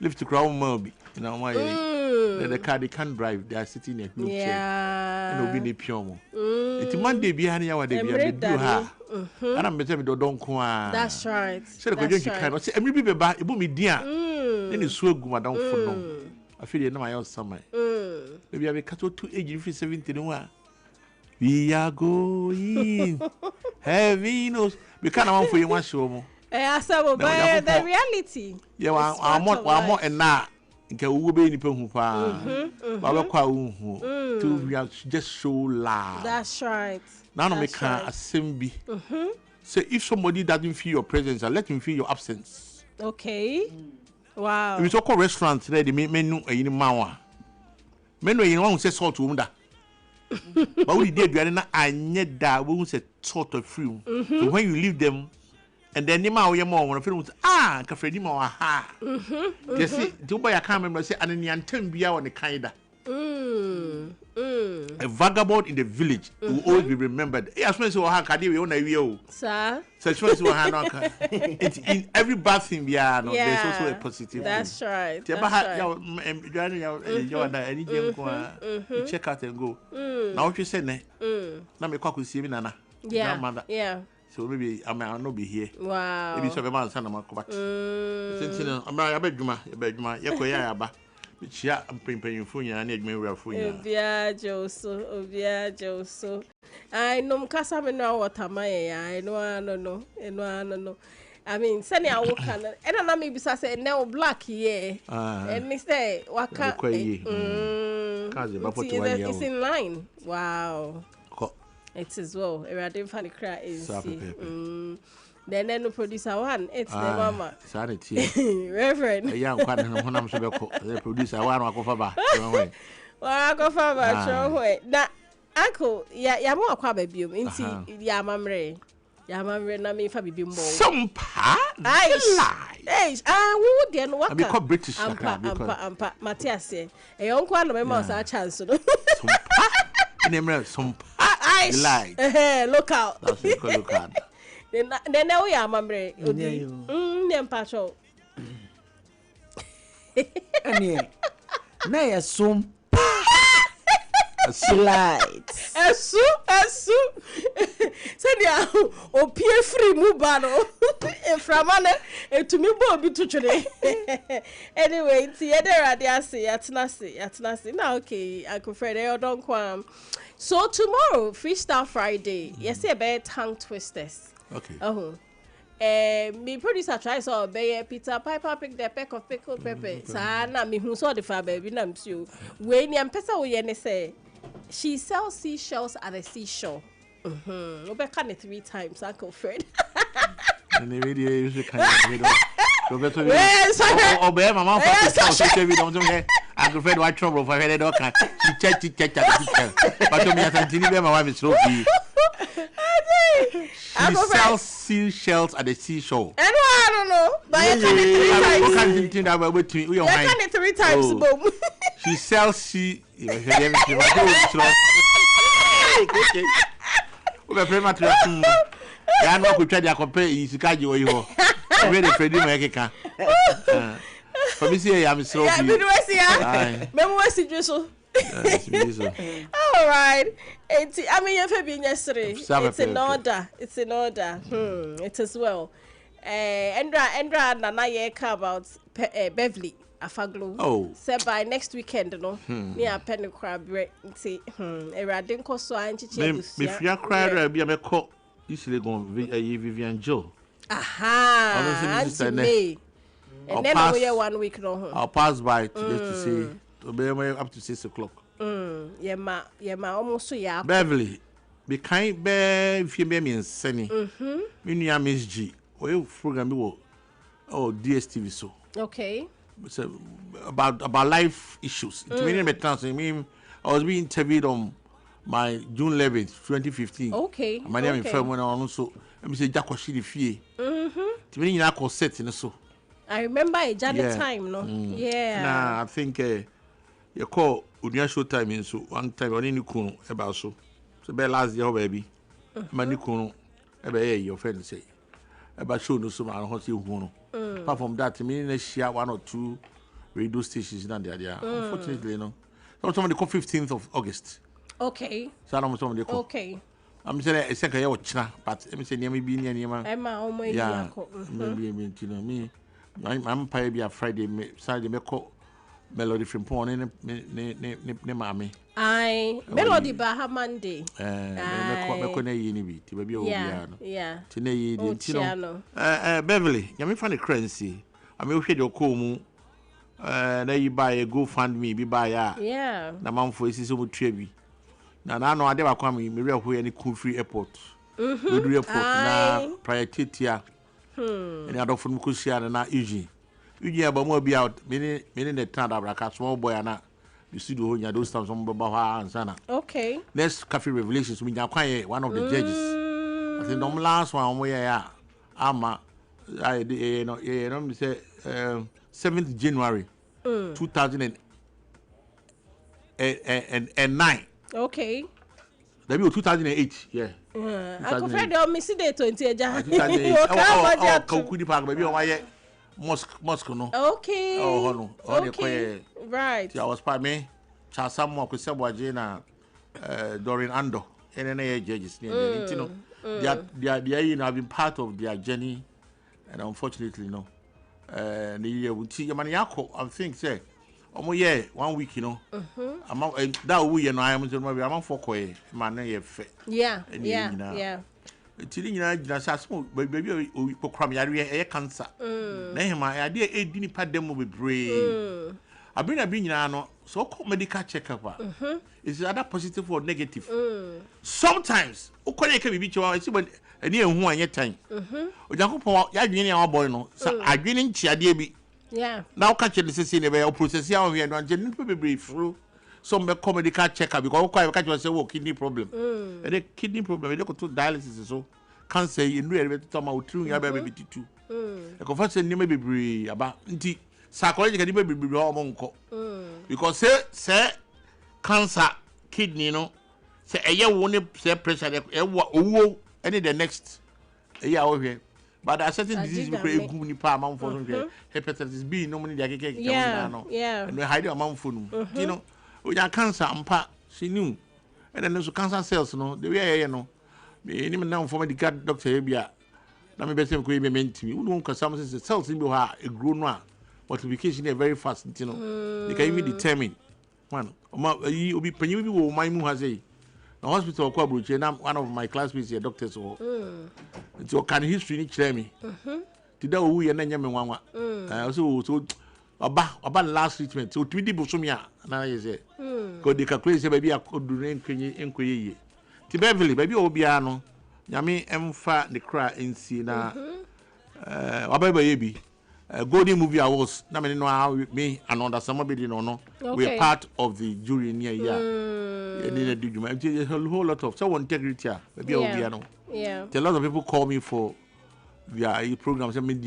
Live to Crown Moby, you know why? The car they can't drive, they are sitting in a wheelchair. And will be the pure. It's Monday behind you, they do her. And I'm better with don't come. That's right. So the you cannot say, every baby back, it will be dear. Then it's so good, I don't know. I feel you know my own summer. Maybe I will cut to age 71. We are going. Heavy knows. We can't want for you one show. The reality. Yeah, I'm more and now. Nke wo be nipa hu pa ba be kwa hu to we are just so loud. That's right. Now no make assembly. So if somebody doesn't feel your presence, let him feel your absence. Okay. Wow. If you go restaurant today, the menu e ni mawa. Menu e won say salt wo da. But we dey aduane na anye da wo say salt of free. So when you leave them and then the man we more when feel kafredi ma ha. You see, the boy I can't remember say an yantem bia on the kinda. A vagabond in the village will always be remembered. Yes, when so ha kadi we on a sir. So so ha it's in every bad thing we are no there's also a positive. That's right. Check out and go. Now what you say ne? Na me kwa kusie mi nana. Yeah. So maybe I may not be here. Wow. Maybe so be man sana makobat. Since I'm abeduma yekoya aba. Bichia ampempen funya na edwuma wura funya. Obia Joso. I know mkasa me no watamaye ya. I know. I mean, send ya wokan. And na me bisa say now black here. And me say waka. It's in line. Wow. It is well. Eradin funny cry is. Then no producer one. It's the mama. Sanity. Reverend. Yeah, I'm quite the producer one. I go for back. I go for back. Show way. Na uncle. Ya mo akwa baby. Inti ya mamre. Ya mamre na me fa bibi mbo. Sompa. Hey. Who then waka? I become British. Ampa. Matthias. E onko anu me ma sa chance no. Sompa. Name some light. Look out. That's it. Look out. Then now we are mamre. Nem pacho. Ani. Na ya some light. Esu. Said ya o pie free mu ba no. Eframane etumi bo obi tuchire. Anyway, ti ye dey rade ase yatenase. Na okay, I could Friday or don kwam. So tomorrow, Freestyle Friday. Yes, a bad tongue twisters. Okay. Me producer tries to obey Peter Piper pick the peck of pickled pepper. Sana me who saw the far baby nams you. When you pesa we say she sells seashells at the seashore. Obeka 3 times, Uncle Fred. And the video you should kind of obey my mom. Uncle Fred, what trouble for her dog? She checked at the picture. But to me, I think my wife is so busy. She sells seashells at the seashore. And I don't know. But I can't it 3 times. Boom. She sells sea. I know we try to compare is Kaji or you. I'm ready for you, America. For me, say I'm so happy. All right. I mean, you've been yesterday. It's in order. It is well. Endra Nana Yeka about Beverly Afaglo. Oh. Said by next weekend, no. Near Penny Crab. See, a radinco so anti-chief. If you cry, be a call. Usually go Vivian Joe. Aha. And then we are 1 week no. I'll pass by to say to be up to 6 o'clock. Yeah, almost so yeah. Beverly, be kind bear if you mean Sunny. Miss G. Well, program oh DSTV so. Okay. about life issues. I was being interviewed on my June 11th, 2015. Okay. My name is Ferman also. Let me say Jack was the fee. Set in so. I remember a Janet time, no? Yeah. Nah, I think you call Unia show time in so one time on any kuno about so. So be last year, baby. Manikuno, your friend say. About show no so man hot you. Apart from that, I mean, share 1 or 2 radio stations in there. Unfortunately, no. Somebody call 15th of August. Okay. So I'm somebody call. Okay. I'm saying a second year watchna, but I'm saying near me being near me. Yeah. Maybe me. I'm probably a Friday, Saturday, me call Melody from Pony, ne mammy. I Melody Baha Monday. Yeah. Beverly, you may find a currency. I may hear your call. There you buy a GoFundMe, be buy ya. Yeah. The man for is so trebi. Now, I know I never come in Miracle any cool free airport. We do airport now, priority. And I don't from Kusia and not Eugene. Eugene about more be out, meaning the town of a small boy and you see the whole those times on Baha and Sana. Okay. Next Cafe Revelations, we now quiet one of the judges. I think the last one where I say 7th January 2009. Okay. That was 2008, yeah. I prefer the missing day 20. Kokudi Park, maybe why mosque no. Okay. Oh no. Okay. Right. I was part me. Charles Samuel Kusabwa Jena, Dorian Ando, and any judges. They have been part of their journey, and unfortunately, no. The year would see Yamaniako, I think, say. 1 week, you know. That we and I am for Koy, man. Yeah. Baby, we program a cancer. My idea, a dinner pad them will be brave. I've been so called medical checkup. Is either positive or negative. Sometimes, okay, can be beat you. I see when a near 1 year time. Yakin our boy, no, so I didn't cheer, dear. Yeah. Now catch the scene about process here and generally be through some comedy car checker because quite catch yourself kidney problem. And a kidney problem, they go to dialysis so cancer in real to come out through your baby too. A confession you may be about psychologically may be wrong because say cancer kidney no say a year won't say pressure any the next year over here. But there are certain diseases we create good amount for hepatitis B. Normally they get and we hide amount for you know. We have cancer and she knew, and then also cancer cells. No, the way you know, me even now for the gut doctor here. Now me better go be meant me. We don't cause some cells in your heart a grown one. Multiplication is very fast. You know, they can even determine. Man, you be penny we will my mu has a. The hospital one of my classmates here, doctors. So can history tell me? Today we and then so about last treatment. So 20 busumia now is it? Because they calculate baby I could do inquiry. Beverly, baby Obiano, Yami Emfa the cry in Sina. Baby. Golden Movie Awards. Now me know how me and under somebody no. We are part of the jury near here. A whole lot of so integrity. Maybe Obiano. Yeah. A lot of people call me for their programs. I mean,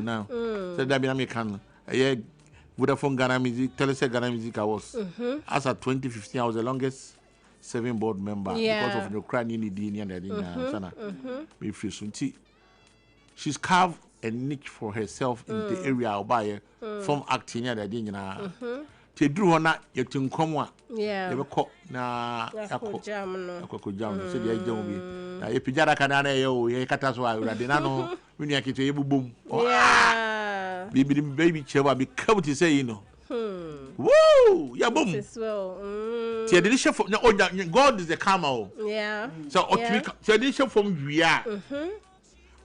now. So that I can. Vodafone Ghana Music, Telesat Ghana Music Awards. As at 2015, I was the longest serving board member because of the Ukrainian and she's carved a niche for herself in the area of buyer from acting at the dinner. Te drew on that yet to come. Yeah, they were caught na jam. So the idea will be a pijara canana, ye cataswa, Radinano, when you get a boom. Yeah, baby chair, be come to say, you know. Woo, yeah, boom. See, the chef from God is the camel. Yeah, so tradition from we are.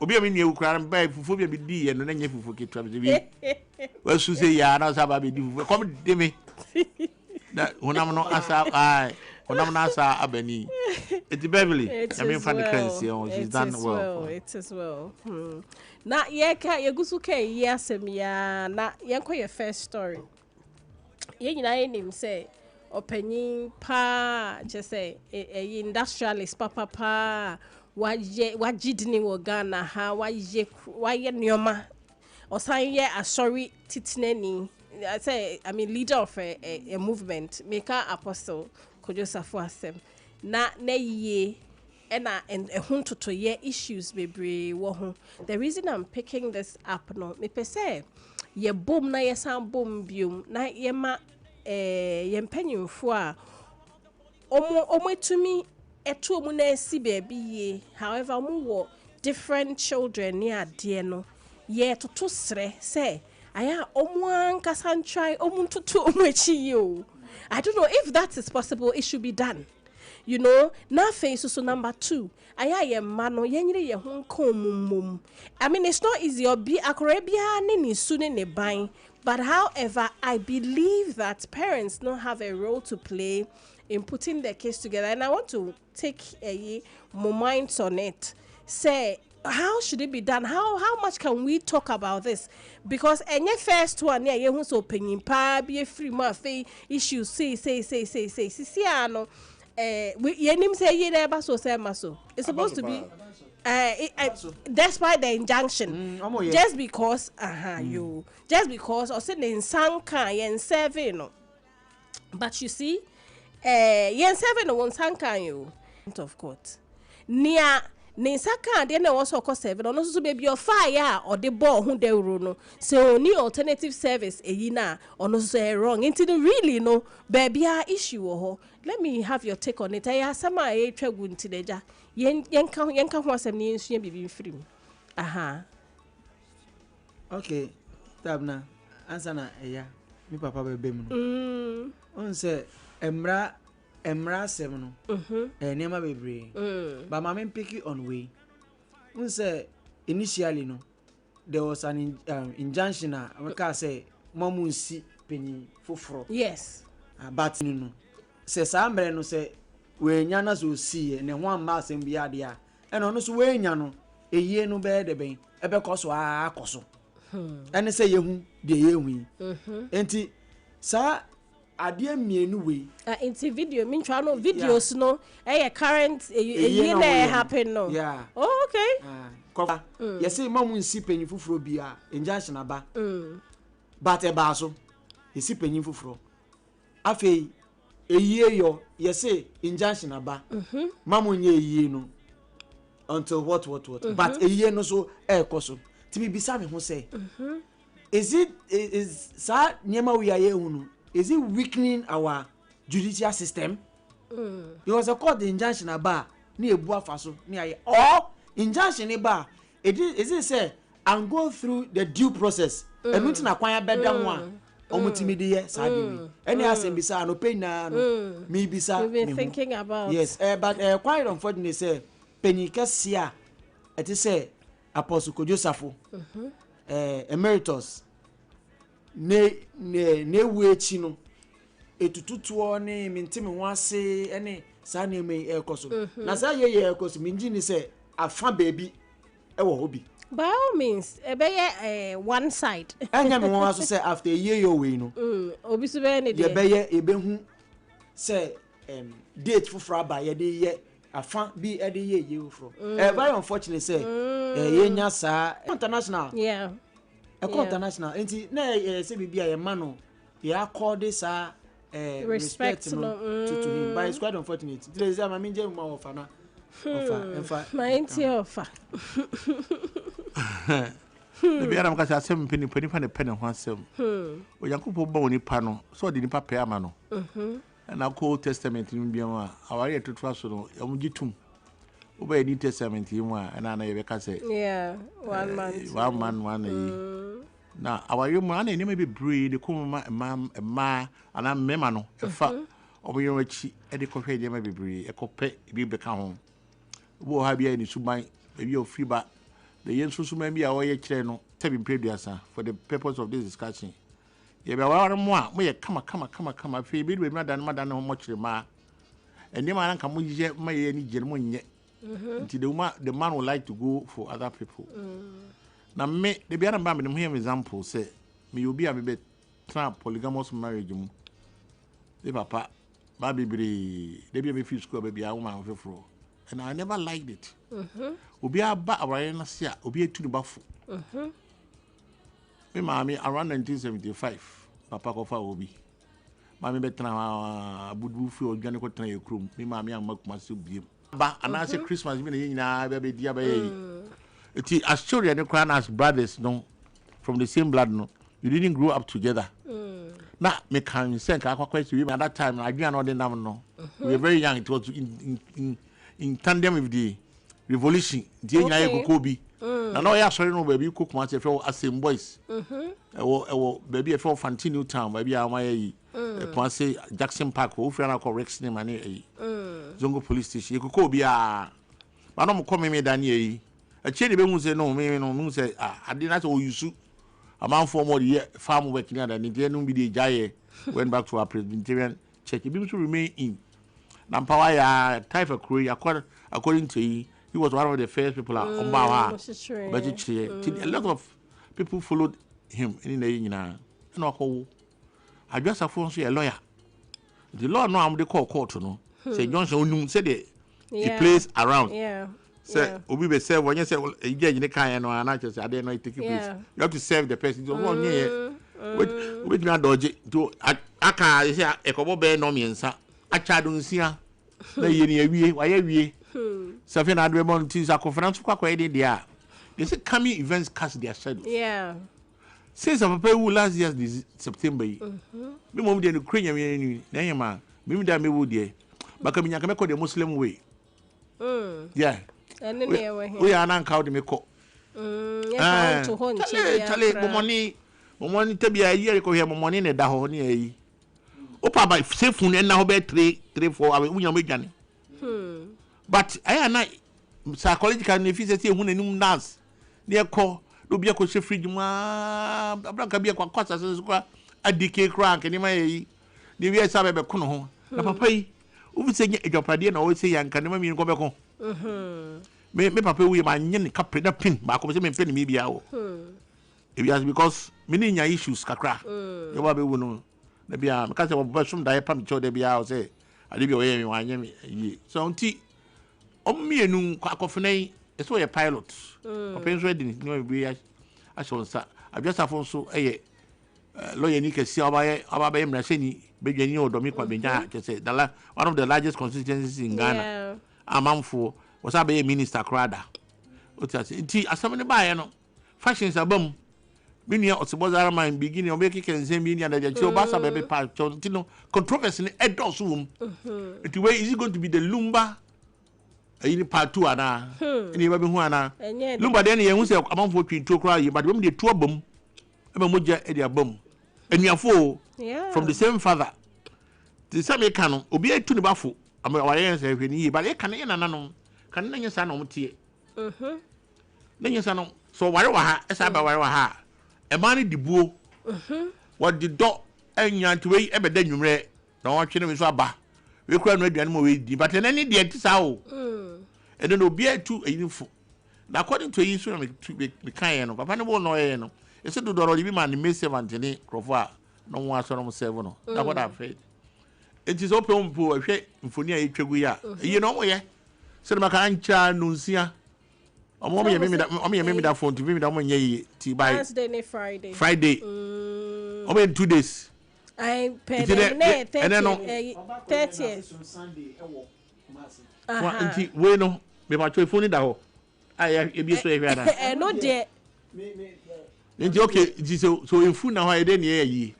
Obi a me ukran ba fufu bi di and na fufu ke travel bi we su say ya na sa ba bi di fufu come de me that honam no asa ai Onamnasa Abeni. It's Beverly. I mean, funny she's done well. It is well. Na yeka yegusuke yasem ya na yenko your first story. Ye nyina enim say opanyin pa just say a industrialist papa wajidni wo Ghana ha waye nyoma osan ye asori titinani. I mean leader of a movement, maker apostle Kojosafo asem na ye ena and to ye issues bebre wo ho. The reason I'm picking this up no me pese ye boom na ye san boom biom na ye ma ye mpanyimfo a omo etumi eto omo na si baby ye. However omo wo different children near ade no ye to sre say aya omo ankasan try omo tutu omo echi yo. I don't know if that is possible. It should be done. You know, na face so number 2. Aya ye mano yenyire ye ho nkom. I mean, it's not easy or be akorabia ni sune ne ban. But however, I believe that parents don't have a role to play in putting their kids together, and I want to take a moment on it. Say, how should it be done? How much can we talk about this? Because any first one, yeah, you so opinion, pa be a free money issue. Say. Ano, we yenim say ye never so say maso. It's supposed to be. That's why the injunction. Just because, just because, or say in sanka yen 7 no. But you see, yen 7 no one sanka you of court. Near. Ninsaka de na also cost 7 ono so baby of fire or the ball who de no so ni alternative service eyi na ono so wrong into the really no baby issue ho. Let me have your take on it. I sama e twagu ntileja yen kan ho asem ni nsua bibi mfiri mu okay tabna answer na eya mi papa bebe mu no on say Emra 7 no nema bebre but mama pick it on way we say initially no there was an injunction we can say mamu nsi penny foforo yes but no say sambre no say we nya na so see ne ho amma asem bia de a e no so we nya no eyie no be de ben e be koso akoso ene say yehu de yehu enti sa adie mienu we into video mean try no videos no current na happen no yeah oh okay cover you say mamu nsi penyi fufuro bia injunction aba but e ba so isi penyi fufuro afei eyie yo you say injunction aba mamu nye eyie no until what but eyie no so koso tibi bisa me ho say is sa nyema we aye hu no is it weakening our judicial system? Because a court injunction about near Buafaso near or injunction about it is say and go through the due process and not acquire better one or multimedia side. Any asembisa no pain no me bisa. We've been thinking about yes, but quite unfortunately say Penikasia it is say Apostle Kojosafo emeritus ne wechi no etututuo ne mentime ho ase ene sa ne me ekoso na sa ye ekoso minji ni se afa baby e wo hobi by all means ebeye one side anya me ho aso se after ye yo we no obi so be ne de ye beye ebehu se date fufura ba ye de ye afa bi e de ye fufuro very unfortunate say ye nya sa international yeah international enti na say bibia ye ma no ye accord this respect to him but it's quite unfortunate today say ma minje ma offer na offer my enti offer the biara mka say asem peni fa ne pen ho asem o yakobo ba oni pa no so de ni pa pe ama no na ko testament ni bia ma aware etoto aso no yamugitum Oba New Testament you want and I never can say. Yeah, 1 month. 1 month, 1 year. Now, our young man, and you may be breed, the common ma, and I'm memano, a fat over your rich, and the coffee, you may be breed, a copay, be become home. Wo have you any to buy your free back? The young so may be our channel, telling previous for the purpose of this discussion. You be one more, may come, I feel bit with Madame how much ma. and the man come with my any German. The man would like to go for other people. Now, me the be an bam here example say me you be a bit polygamous marriage. The papa, baby, they be a few school baby a woman of fro. And I never liked it. Obi a ba aware sia, obi a to the bafu. Me mommy around 1975, papa kofa obi. Mommy betra budu fi organic ko tran ekrum. Me mommy am makuma so biem. Ba and I say Christmas me na be dia ba yi. It as children and clan as brothers no from the same blood no. You didn't grow up together. Na me can say ka kwakwa to at that time I didn't know the name no. We were very young. It was in tandem with the revolution. The nyaya kokobi. Na no ya sorry no baby cook ma say for same boys. Baby for Fantino town baby amaye yi. Say Jackson Park o friend na correct name ani yi. Zongo police station. Kokobi a. Ba no mo come me dan yi. A che de be hu say no me no say ade na say o yusu. A man for more year farm work near the Nigerian be the Jaye went back to our Presbyterian church. He to remain in Nampawaya type of crew according to he was one of the first people on Bawa. But a lot of people followed him in the and I just a phone say a lawyer. The law no I'm the court no. Say Johnson said he plays around. Say, Obi be serve when you say, again, you can't know, and I just I didn't know it take place. You have to serve the person. Which me dodge to aka you say a couple bear no me nsa. A chadun sia. Na ye why ye. Something I do about things a conference kwa there. They say coming events cast their shadows. Yeah. Since a papa who last year this September. Me mom dey no Ukraine me na yema. Me da me wo dey. Baka me nyaka me call the Muslim way. Yeah. We are not counting me co. Chale, money to be a year ago here, money in the Dahoni. Opa by safe and now be 3-4 hours. We are making. But I am not psychological efficiency when a new nurse near call. Do be a question free. Ma, Abranca be a quack as a decay crank and in my the way I saw a cono. Papa, who say your paddy and always say, and can never mean go back home. Me papa we my nyen kapre na pin ba ko se me pin me bia o because many nya issues kakra you ba be wo no na bia me ka se wo sum da pam cho de bia o se ade bia o ye me wa nya me yi so nti o mienu akofenai e so ye pilot papa nso edi ni o be a so nsa abia safo nso eye lawyer ni kesi aba ba mra seni bedwani o do me kwa benya che one of the largest constituencies in Ghana amamfo was a minister crowder. Oti asam ne bae no fashions abam minia otibozara man beginning of making can minia na je obasa bebe pa tino controversy ne edos wom. It way is it going to be the Lumba in part 2 ana ni ba be hu ana Lumba den ye hu se amamfo twinto crowd ye but when dey to abam e ba moja e dey abam enuafo from the same father the same canon obi etu ne bafo am ware say hwe ni but e kan ye nananom kan nanya sa na omtie nanya sa no so ware wa ha esa ba ware wa ha e ma ne dibuo what the do anya ntwe e be da nwumre na wo twe ne so aba we kura no aduane mo we di but na ni de ti sa o e no obi etu eyinfo na according to yin so na me kan no papa ne bo no ye no e se do do bi man me servant ni crofo a no wo aso no mo serve no that what I fed it is open po ahwe mfoni a etwagu ya yi no mo ye se na maka ancha no nsia omo me da phone to me da mo nye ti by Wednesday ne Friday omo 2 days I paid ne 30 Sunday ewo Kumasi wa nti we no me ma twa phone da ho ai e bi so e hwa na no de nti okay so infu na ho e de ne yi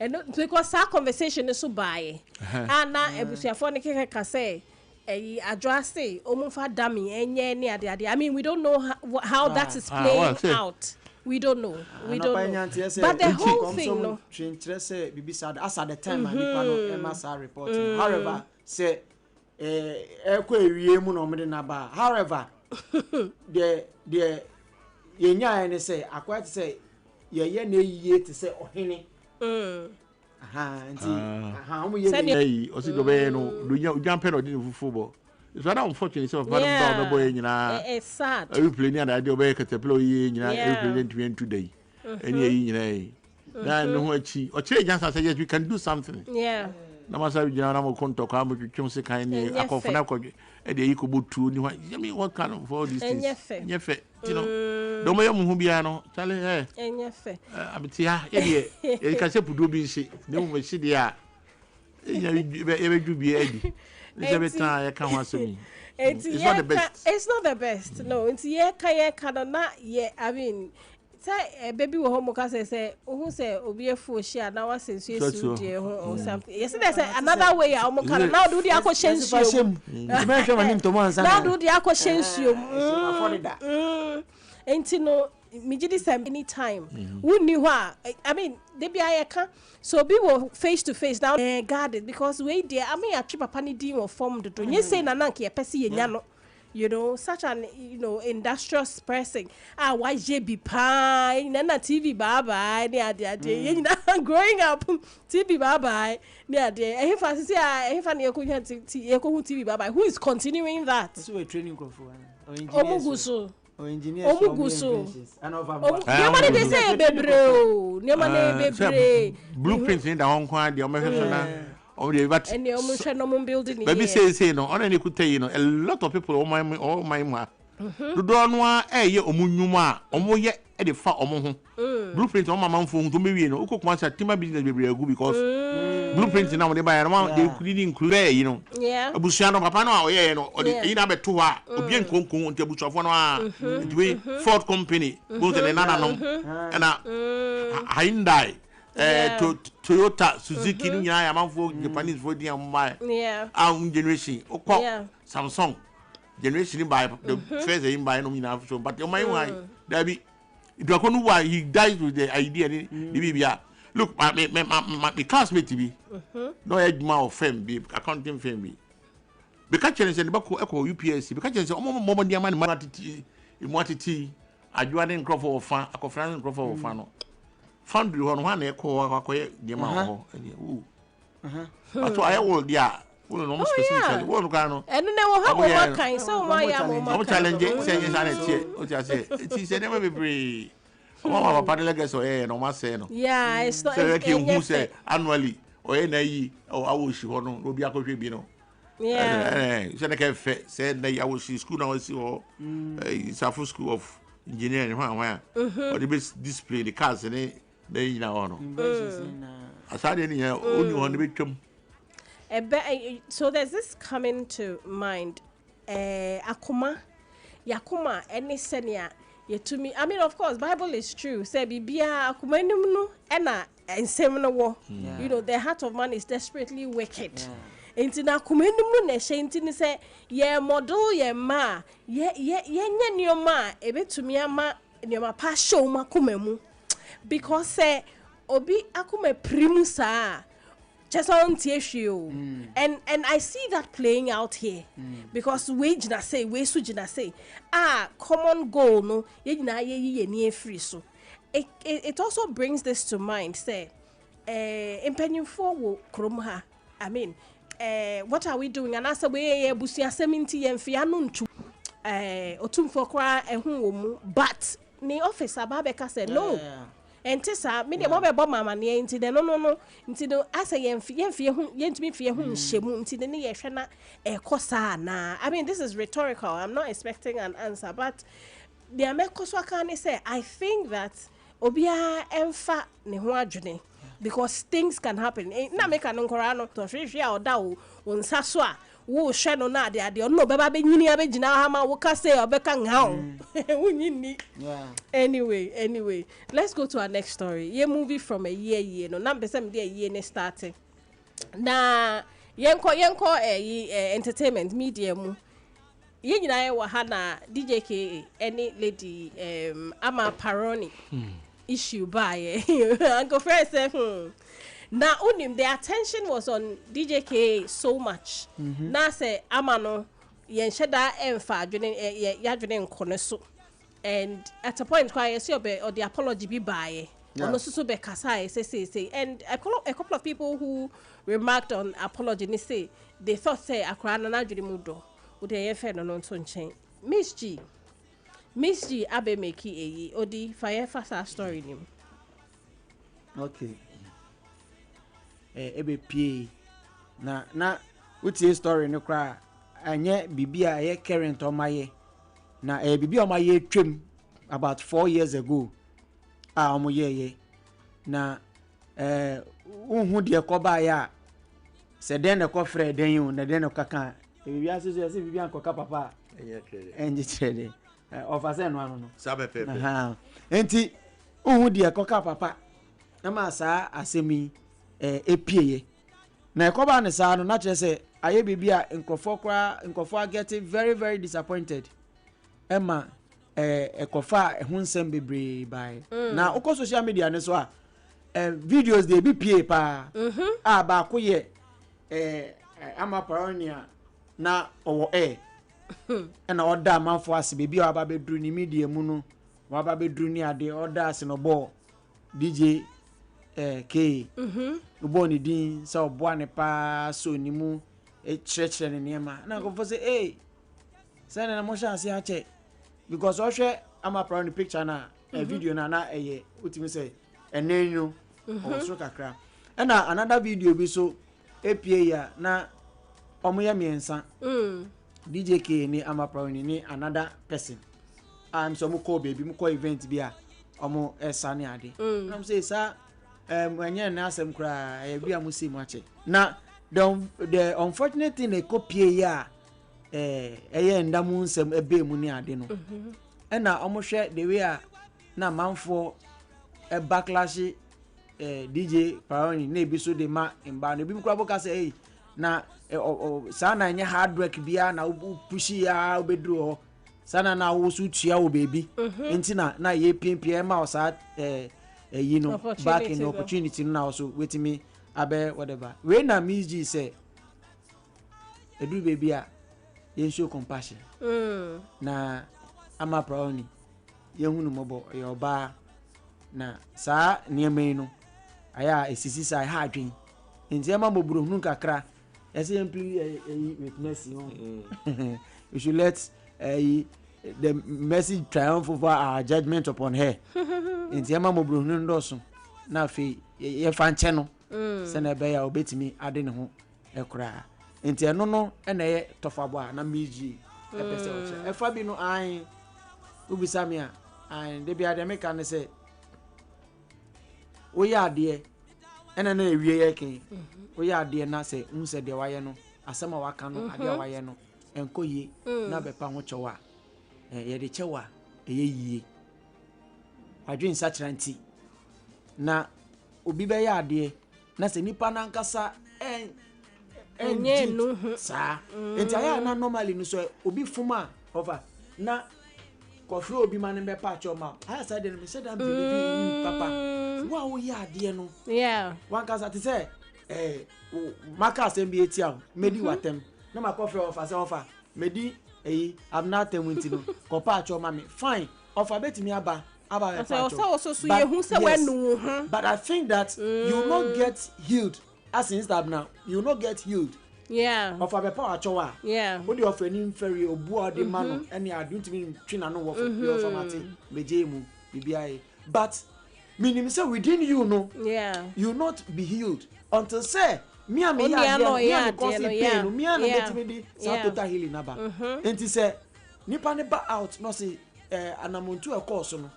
and because our conversation is so by and na ebusuafo ne keka say adjust omufa dami enye ni ade I mean we don't know how that is playing out. We don't know. But the whole thing no say bibisa as at the time and nipa no MSR reporting. However, say ekwa ewie mu no mede na ba. However, the yenya ene say akwa say ye na yiye te say ohene Hey, or see the way no jump or didn't football. It's not unfortunate so far about the boy in it's sad. Every player that idea of caterpillar in every player today. Any no or change as I say, yes, we can do something. Yeah. Namasa General Conto come with Chumse kind of Akofana and the Ecobo 2. I mean, what kind of all these things? Yefe, you know, don't make Mubiano, tell her, and yefe. Abitia, you can say Pudubi, no, we see the air. Every do be Eddie. Every time I can't answer me. It's not the best. It's not the best. No, it's kaya cannot yet. I mean, say baby will home say who say obi efu share now since you or something. Yes, there's another way. Now do the questions. Now do the questions. And you know, me did same anytime. Who knew what? I mean, they be I can. So be face to face now. Guarded because we there. I mean, a trip upon the deal of formed. You say nananki a pesi yano. You know, such an industrious person. Why JB pie? Nana TV bye near the growing up TV bye near the if I see TV bye who is continuing that? So we're training for Omugusu. Engineers. Nobody they say bebro. Nobody bebre. Blueprints in the Hong Kong, the American. But and the building. Baby say no, only could tell you know a lot of people all my ma. Do don't want omunuma, omoye at the far omo. Blueprint on my mom phone to me, no, cook once a timber business will be a good because blueprints now they buy around they could include, you know. Yeah. A Bushano Papano, or the Inabetua, or bien Concon, the Bush of one, Ford Company, both in another and a Hyundai. Toyota, Suzuki, I am for Japanese for the generation. Samsung generation by the first in by no mean so, but my why there be why he dies with the idea. Look, my classmate to be no edge mouth fame be accounting fame be. Because challenge and Bako Echo UPSC, because it's a moment dear man, Matiti, I do an Crawford of fan, a conference Crawford of fan. Foundry one echo the amount. But I will, yeah. Well, specifically, what kind of and never have what kind, so why I'm challenging saying what I say. It is never be brave. Oh, party legacy or no, my say no. Yeah, it's not who say annually or any or I wish you will be a country, you know. Yeah, said I will see school now, see or it's a full school of engineering, where or the best display the cars and it. They now aside any only one victim. So there's this coming to mind. Akuma, Yakuma, any senior. To me, I mean, of course, Bible is true. Say, Bibia, Akuma, no, and seminar war. You know, the heart of man is desperately wicked. Into na kumendum na shenti say, ye model ye ma, ye nyoma, ebe to me ama nyoma pa show ma kumemu. Because say obi akume primusa just on tissue and I see that playing out here because we jina say we su jina say common goal no ye jina ye ni free so it also brings this to mind say empenyimfo wo krom ha I mean what are we doing and as we busia 70 yemfia no ntu otumfo kwa ehun wo mu but ni officer babeka say no and tisa me de mo be bom mama ne nti de no nti do asa yemfie hu yentumi fie hu nhemu nti de ne ye hwe na ekosa na I mean this is rhetorical. I'm not expecting an answer but the amekoso aka say I think that obia emfa ne ho adwene because things can happen na make an nkora no to hwehwe a oda wo nsa so a wo hwe no na de no beba be nyini abegina ha ma wo ka say obeka ngao wunyini. Anyway, let's go to our next story. Ye movie from a year no na be me dey year ne starting na yenko entertainment media mu ye nyina ye wa ha na DJK any lady ama paroni issue by Uncle Fred said now unim the attention was on DJK so much na say amano yen sheda emfa adwene ya adwene nkono so and at a point why you see or the apology be by ono so be kasa say and a couple of people who remarked on apology ni say they thought say akra na adwene mu do wo de ye fe no nto nchen Miss G abe make eyi odi fire fast story nim. Okay. Ebe pie na utie story no kra anye bibia ye current omaye na bibia omaye twem about 4 years ago omoye na unhu de koba ya se den ko frɛ den yu na den ko kaka bibia so se bibia ko ka papa enye trede ofase no ano no sabe pepe enti unhu de ko ka papa na ma saa asemi epieye na ekoba ne saa no na kire se aye bibia nkofo getting very very disappointed ema ekofa ehunsem bebre by na uko social media ne so a videos dey be pie pa ba ko ye ama paronia na owo na oda manfo ase bibia aba bedru ni media mu no wa aba bedru ni ade oda ase no ball DJ K ubo ni din sa obo ne pa so ni mu church ne niema na ko say say na mo sha ase ache because o hwe ama pro ni picture na video na utimi say enenu o so kakra na another video bi so APA ya na omoya miensa DJ K ni ama pro ni another person so mo call baby mo call event bi a omo esane ade na say sa enye na asem kra bi a mo see mo ache na the unfortunate thing e copy ya eye ndamu nsem ebe mu ni ade no na omo hwe the way a na manfo backlash DJ Paroni na ebi so de ma mba no bi mkura boka say na sa na enye hard work bia na pushi ya obedru ho sana na wo so tua wo baby enti na ye pimpie ma o sa you know back in opportunity na also wait me abe whatever we na Miss G say edu baby a ye show compassion na ama Paroni ye hunu mobo ye oba na sa nieme no aya esisi sai ha adwen enti ama boburu hunu kakra ese simply witness we should let the mercy triumph over our judgment upon her enti ama boburu hunu ndoso na fe ye fa nche no se na be ya obetimi ade ne ho ekra enti eno no na ye tofabo a na miji epese o efa bi no an ubisami a an de bia de meka ne se wo ya ade ena na ewie ye ken wo ya ade na se unse de waye no asema waka no ade waye no enkoye na bepa ho chewa ye de chewa eye yie adwen sachranti na obi be ya ade na se nipa na nkasa enye no sa enti aya na normally no so obi fuma over na kofi obi man be pa choma aya sa de me said am believe papa wa wo ya ade no one kasa ti say maka sembi etia medi watem na makofi offer medi I'm not telling you ko pa choma me fine offer betimi aba but I think that you will not get healed as in that now you will not get healed offer be power chowa what do you offer any ferry obu de mano any adunti twina no wo for your format meje mu bibia but meaning say within you no you will not be healed until say me and me ya cause pain me and get me di sa total healing aba enti say nipa ne ba out no say anamontu e course no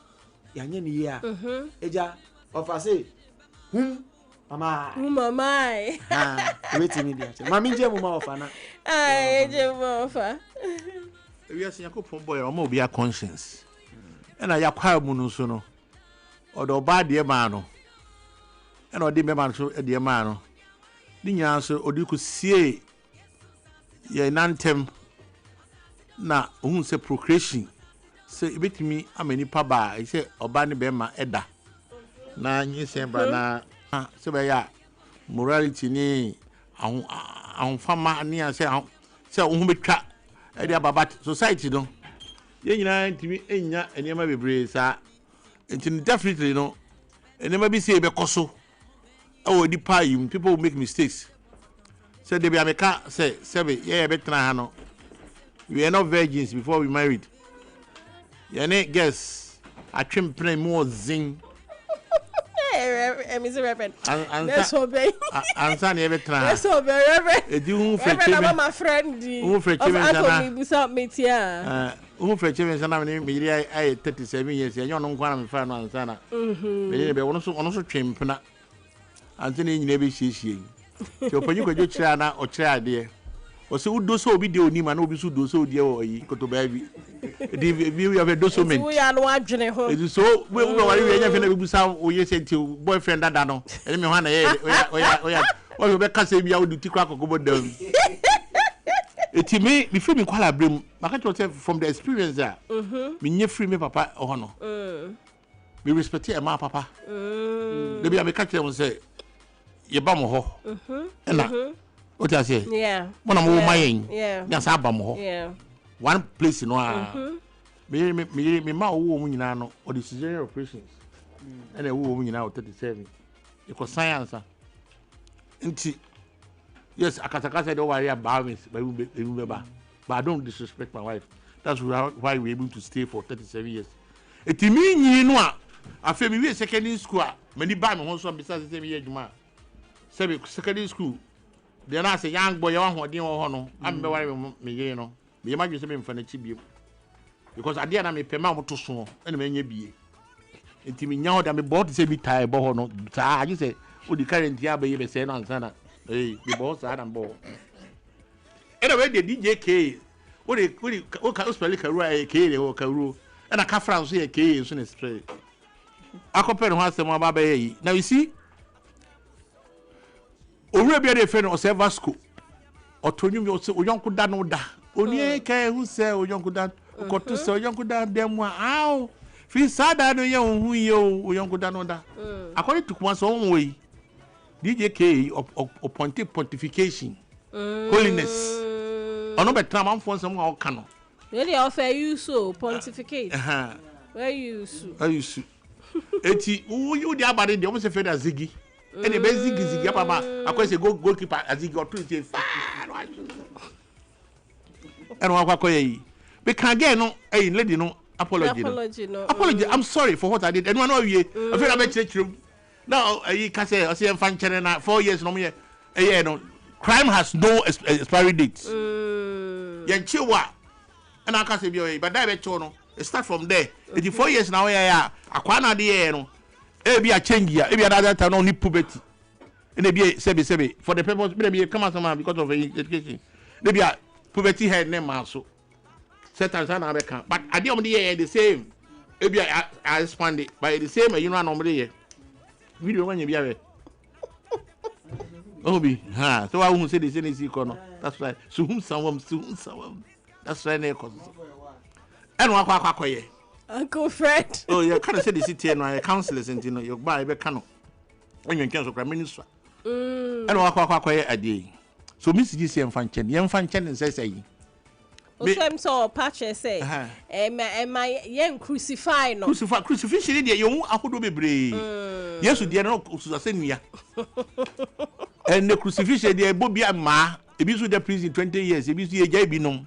yanye ni ye a eja offer say mama wait me dia mama nje mu ma offer na je mu offer we are yakopon boy o ma obi a conscience na yakwa mu no so no odo ba de ma no na odi me ma so de ma no ni nya so odi ku sie ye nantem na ohun se procreation se ibetimi amani pa ba se oba ne be ma eda na nyi se bra na se be ya morality ni ahun fama ni ase ohun betwa e dia baba society no ye nyina ntimi enya enema bebre sa enti definitely no never be say be koso. Oh, the pie, people make mistakes. So they be a meka say, yeah, better hano. We are not virgins before we married. Your name guess I trim play more zing. Mr. Reverend. That's obey. Answer never try. That's obey, Reverend. You Reverend, my friend. Who for Chimney without me, yeah. Who for Chimney and I 37 years. You're not one fan on Sana. Maybe also trim pena. Anthony never sees she. So when you could try or try dear. Or so do so be the only man who be so do so dear or you go to baby. We have a document. We are watching home. It is so we will sound or you said to boyfriend that no. And me one or you better say me out to crack or go down. It may be feeling quite a brim. I can't from the experience there. Me free me papa or no. Me respect my papa. Maybe I may catch them and say, you bum ho. And what I say? Yeah. One of my yeah. That's Abamo. Yeah. One place in one. Me ma woman no or the cesarean operations. And a woman now 37. It was science. Yes, I don't worry about me, but I don't disrespect my wife. That's why we're able to stay for 37 years. It means you know, I feel me secondary school. Many buy me also besides the same year, secondary school. Then I say, young boy, I want to honor. I'm very me, you know. Me imagine something for the chibi. Because I didn't make payment to so, and many be. It means now that me bought to say me tired, but no, I just say, would the current year be saying on Sana? Hey, the boss had and ball. Anyway, the DJ K. What can spell like a K or Karu? And I can't France say a K as soon as straight. I compare once the Mama. Now you see. Already a friend of Sevasco or Tony or young could no da. Only a care who say or young could that got to say young could that them were how. Feel sad I know who you young could no da. According to one's own way, DJ K or pontification, holiness. Or no better, I'm for some more canon. Really offer you so pontificate. Where you so? Where you so? Eti, who you the abadi, the almost a fed as Ziggy. And the basic is the Yapama. I say goalkeeper as he got 20. And what I we can't get no, hey, lady, no apology. No. Apology. I'm sorry for what I did. And one of you, I feel I'm a now, you can say, I see a fan channel 4 years, no more. No, crime has no expiry date. Yeah, chiwa. And I can't say, but that no. Start from there. 84 years now, yeah, I can't no. Maybe a change here. Maybe another time only puberty. And maybe sebi for the purpose. Maybe come out somehow because of education. Maybe a puberty had name also. Certain time I can. But at the end of the year, the same. Maybe I expand it. But the same, you know, normally. We don't want you to be away. Oh, be. So I won't say the same as you know. That's right. Soon someone. That's right. And what Uncle Fred. Oh, you can't say the city and my counselors and you know your buy a canoe. When you cancel Prime Minister. And walk a day. So Miss G. and Fanchen, young Fanchen says, I'm so patches say, and my young crucified no crucifixion, you won't be brave. Yes, you dare not send me. And the crucifixion, dear Bobby and Ma, if you the prison 20 years, if you see a Jabinum.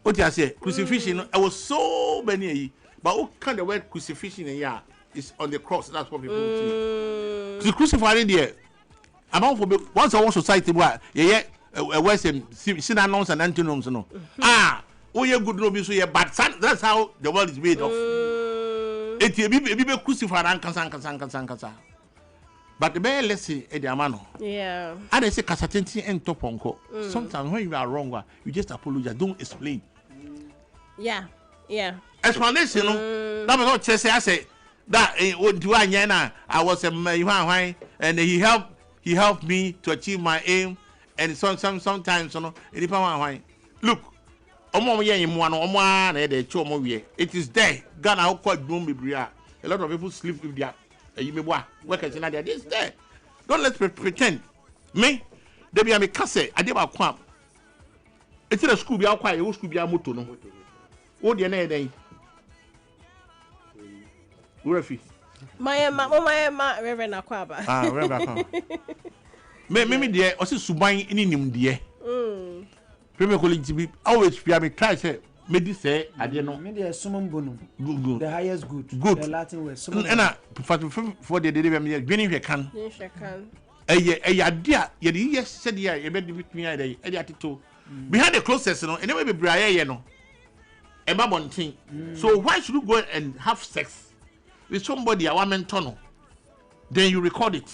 What I say, crucifixion, I was so many, but what kind of word crucifixion is on the cross? That's what people say. To crucify in there, I'm for once I want society where, where's him, synonyms and antonyms, no. Oh, you're good, no, so yeah, but that's how the world is made of. It be crucified and cancer. But the bear lesson at the amano. Yeah. And I say, Casatenti and Toponko. Sometimes when you are wrong, you just apologize, don't explain. Yeah. Explanation, no. That was what I say. That do I was a man, and he helped me to achieve my aim. And sometimes, you know, look, it is there. Ghana quite boom. A lot of people sleep with their workers in there. This there. Don't let's pretend. Me, they be a casse. I did about quam. It's in a school be out quiet. You school be a motor. No. What the name? Refi. My Reverend Akwaba. Reverend Akwaba. Me dear, osi suban ini nim dear. Premier college be always fear me try say me di say ade no. Me dear sumum bonum. Good. The highest good. The Latin word. Na for the day me dwene hwe kan. Eye ade a ye de yes said ya ye be di bitumi ya dey. E dey ateto. Behind the closest no, anyway be bra ye no. E ba bontin. So why should you go and have sex with somebody a woman tunnel? Then you record it.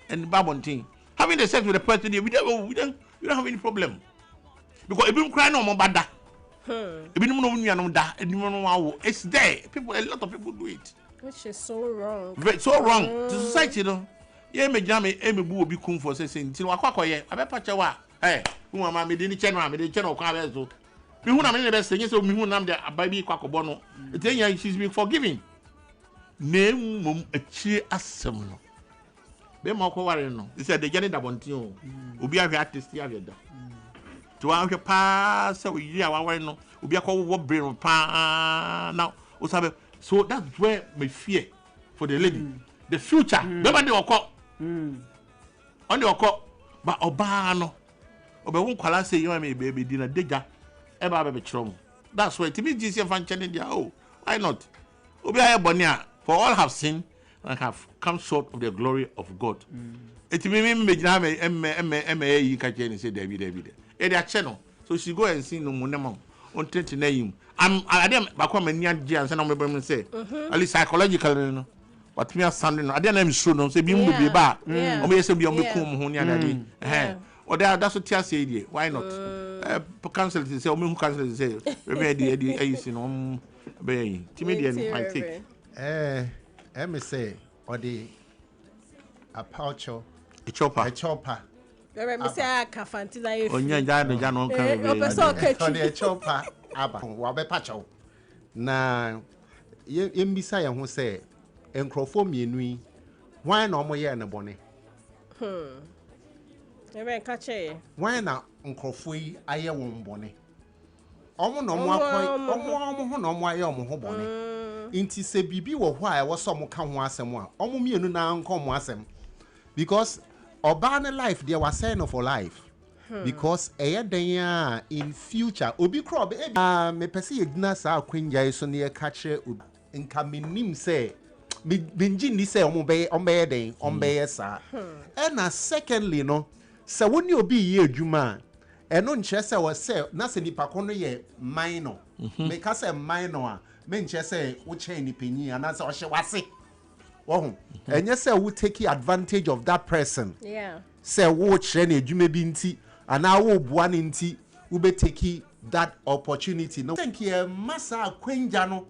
And babontin. Having the sex with the person we don't have any problem. Because if you cry no more bad. If you know it's there. People, a lot of people do it. Which is so wrong. So wrong. To society, you know. Yeah, me jam me bu obi kun for saying tin wakwa ye. Abepa wa. Eh, who am me dey channel kwa be so. Me hu na me be say so me hu na me ababi kwakobo no. It she's been forgiven. Name mum achi asem no. Be ma ko ware no. He said the journey da bontin o. Obi ahwe artist ya hwe da. To ahwe pa say we yi aware no. Obi akọ wo brain pa now. So that's where my fear for the lady. The future. Remember the okọ. On the okọ. But oba no. Oba won kwala say you me baby di na deja. E ba be chrom. That's why Timmy Jesus fan channel dia. Oh, why not? Obi aye bonia. For all have sinned and have come short of the glory of God. It me imagine me you catch and say David. E dey channel. So she go and see no money on 29. I dem bakwa mania dia and say no me say. At least psychologically no. But me sounding I dem so no say bi mu be ba. O me say bi o me kum ho ni adade. Or that's what Tia say there. Why not? Cancel it say o me who cancel it say. Ready you see no be Timmy I take. Me say, or the a poucho, a chopper. Me say I can't fancy like. Onya jano can a chopper. Abba, wabe pacho. Na yembisa who say, encrophome ye why no more ye na bonnet? Never catch it. Why na uncrofui aye won bonnet? Omo no more point, no more yomo bonnet. Inti se bibi wo hwa e wo so mo ka ho asem a omo mienu na nko mo asem because oba life there was sign for life because den a in future obi kro be me pese yedina sa akwanja so ne ka kire nka menim se benji ni se omo be den ombe sa na secondly no se woni obi ye adwuma eno nche se wo se na se nipa ko no ye minor me ka se minor a menche say wo chain ni penyi anase o hye wase wo enye say wo take advantage of that person say wo kire na adwuma bi nti ana wo bua ne nti wo be take that opportunity no think ye masa akwenja no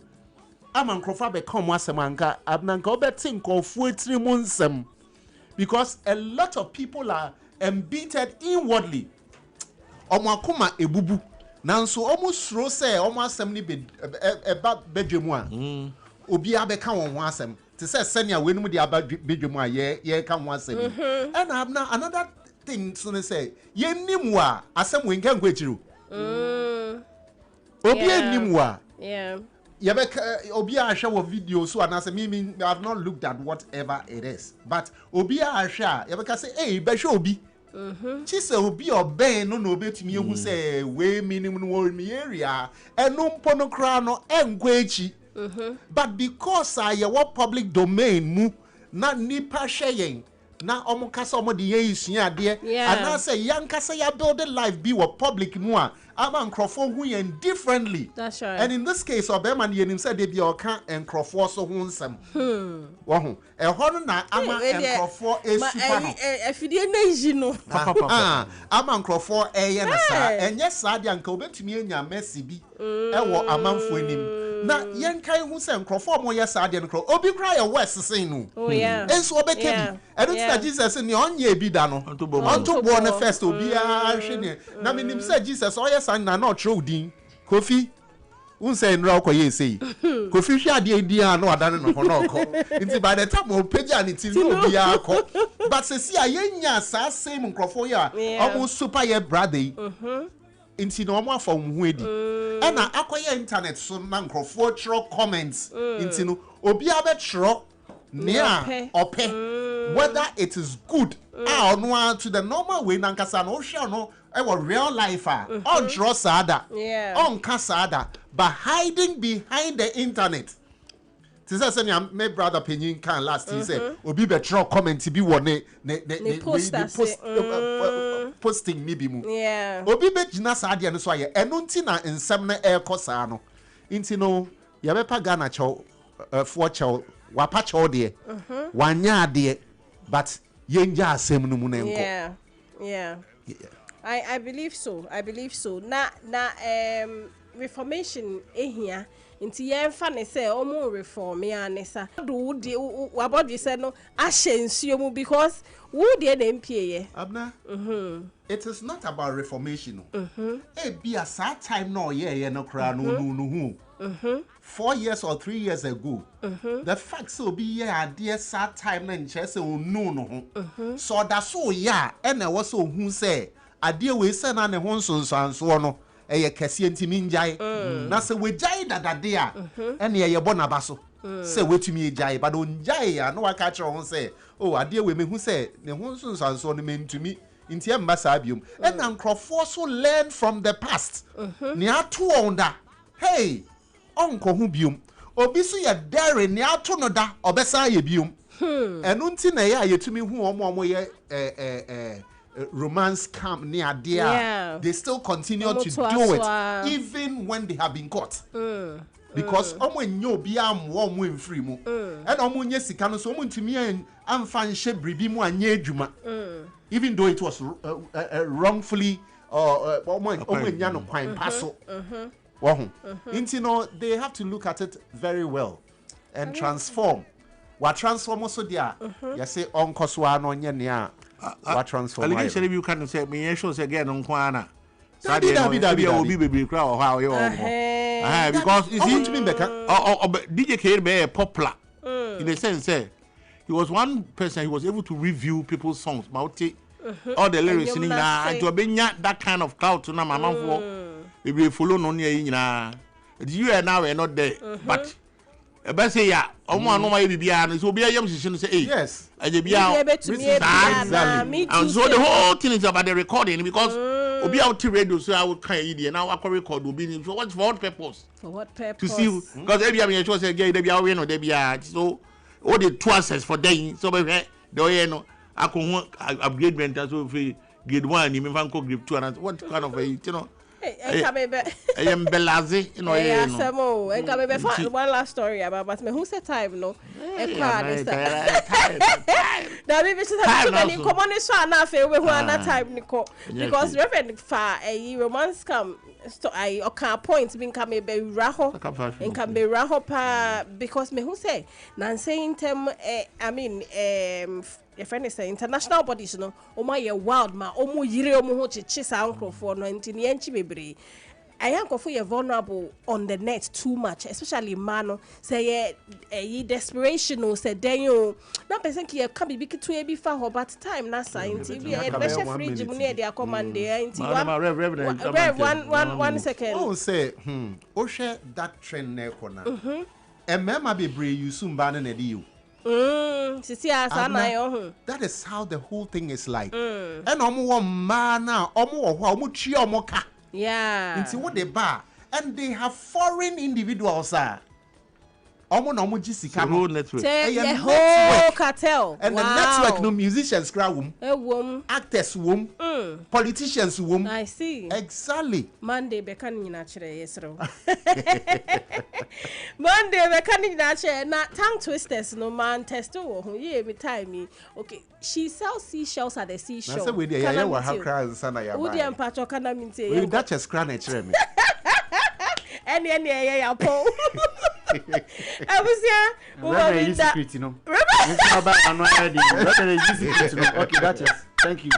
amankrofa be come asem anka abnanka wo be think of fuetri mu nsem because a lot of people are embittered inwardly omo akoma ebubu nanso almost sro say almost asem ni be eba bedwemu a obi abeka won ho asem te say senia we num de aba bedwemu a ye ka ho asem and another thing so say ye nimu a asem we nka nkwachiru obi nimu a ye be obi a hwe wo video so anase me I have not looked at whatever it is but obi a hwe a ye be ka say eh be hwe obi Chise obi oben no obetumi ehu say we minimum no mi area enu mpo no kra no enkwa echi but because I what public domain mu na nipa hweyen na omukasa omode ye isua ade and I say yankasa ya build life be what public mu a ama nkrofo hu yen differently. That's right. And in this case obema ne yenim say de bia oka nkrofo so hu nsem wo hu e ho na ama nkrofo esupa no afidie na yi no ama nkrofo eye na sa enye sa de anka obetumi enya mercy bi ewo amanfo anim na yenkai hu say nkrofo mo ye sa de nkro obi kra ye west sin no enso obekebi na Jesus ni onye bi da no onto bo ne first obi a hwe ne na menim say Jesus oye san na no tro din Kofi unse nra okoye sei Kofi hwe ade di a no adane no no ko nti by the time o peja ni ti no obi akọ but se si ayenya sa same nkrofo ya almost super ye brother inti no mo afa hu edi e na akoye internet so na nkrofo chro comments inti no obi abetro nea ope whether it is good or to the normal way na nkasa no hwe no e was real life on chro sada on kasada but hiding behind the internet. This is my brother Penyin can last. He said, "Obi betro comment bi wo ne posting ni bi mu." Yeah. Obi be gina sa ade no so aye. Eno nti na nsem na e kosa no. Nti no ye be pa Ghana chow for chow wapa chow de. Wanya ade but yenja asem no mu na enko. Yeah. I believe so. Na reformation ehia nti yemfa ne say omo reform ya ne sa do di wabodi say no ahyensuo mu because wo de na mpie ye Abna it is not about reformation e be a sad time no ye no kra no 4 years or 3 years ago the fact so be ye ade sad time na nche say onu no ho so da so ya e na wo so hu say ade we say na ne ho nsonsanso no eye kese ntimi njai na se we jai dadade a ene ye bona baso se wetumi jai but on jai ya no waka kire ho se oh ade we mehu se ne ho nsanso no mentumi nti e mba sa biom ena nkrofo so learn from the past ne ato onda hey onko hu biom obi so ye dare ne ato no da obesa ye biom enu nti na ye ayetumi hu omo ye romance camp near there they still continue to do it even when they have been caught because omo nyo bia amwo omo enfiri mu and omo nye sika no so omo ntimi amfa nhye bribi mu anya adwuma even though it was wrongfully omo nya no kwan paso into no they have to look at it very well and transform what transform also there you say onko so ano nye ne what transform I think you can say me show say again on kwana Sabi obi baby cry or how you because you see DJ K be popular in a sense say he was one person he was able to review people's songs mauti all the lyrics in na to be that kind of clout to na mama for we follow no near nyina you are now not there but ebe say ya omo anoma ye bibia no so bia yam sisi no say yes aje bia exactly and so the whole thing is about the recording because obi out radio so I would can you now I record obi so what for what purpose to see because every am sure say get bia we no dey bia so all the two access for them so be the way no akon upgradement so free grade 1 ni me fan ko grade 2 and what kind of a you know I am belazi, you know. One last story about but me who said time no. Now maybe so many common so na fe we who na time niko because reverend fa a romance come so I okay point being come be raho and can be raho pa because me who say na saying them I mean your friend is saying international bodies no omo ye wild ma omo yire omo ho chichi sa nkrofo no ntini enchi bebre ayankrofo ye vulnerable on the net too much especially man say ye desperation no say den yo na person ki ka bibi kitu e bi fa ho but time na science bi e be she fridge mu ne dey command dey nti one second oh say o share that trend na ko na mema bebre yusu mba na dey you that is how the whole thing is like and omo man na omo wo ho omo tue omo ka into what they bar and they have foreign individuals omo na omo jisika whole network the whole cartel and the network no musicians cry wom actors wom politicians wom I see exactly Monday be kan nyina kire yesro Monday be kan nyina kire na tongue twisters no man testo wo ho ye me time okay she sells seashells at the seashore na say we dey ya wa ha cry sana ya ba wo dey mpacho kana mi ntie we that just cry na kire me any ya po Abusia, Reverend, secret, you know. Reverend, okay, that's it. Thank you.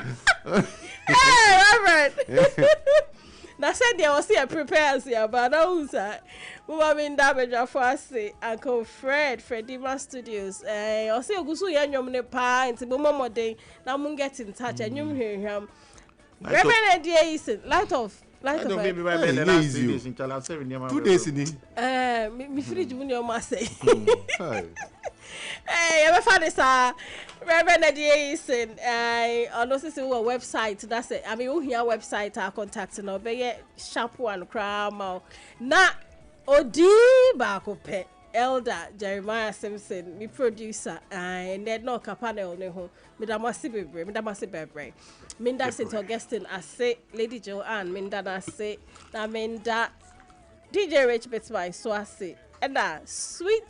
Hey, Reverend. Now said there was here prepares here, but now who in damage of us Uncle Fredima Studios. I say Gusu Yanyum ne pa into Momo Day. Now mun get in touch and you hear him. Reverend, dear, is light of Light of maybe my Hey, bed last easy. 3 days in Chala 7 year. 2 days in it. Me fridge mu your ma say. Hey. Hey, I'm a fan of Reverend Adieson. On also see our website. That's it. I mean, we hear website our contact no be sharp one crama. Na odi ba ko pe. Elder Jeremiah Simpson, me producer, and then no panel ne ho. Midamasi bebre. Minda St. Augustine, I say Lady Joanne, Minda na say, na Minda DJ Rich Bitsby, so I say, and sweet,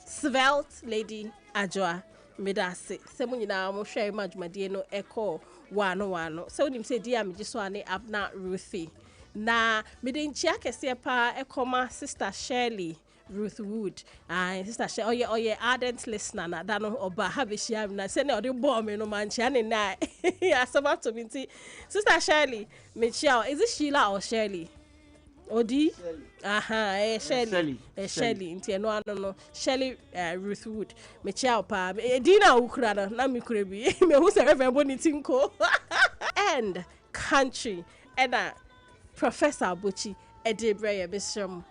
svelte Lady Ajoa, Mida say, someone now mo share much my dear no echo one. So him say, dear me just one Abena Ruthy. Na midin chiake se pa ekoma sister Shirley Ruth Wood and sister Shirley oh yeah ardent listener na dano oba habishia na say na odi bomb no man chia ne na asaba to me sister Shirley me chia is it Sheila or Shirley odi aha Shirley nti no Shirley Ruth Wood me chia pa dina ukura na me kure bi me hu se reverend bonitinko and country and Professor Buchi Edebreye Bisham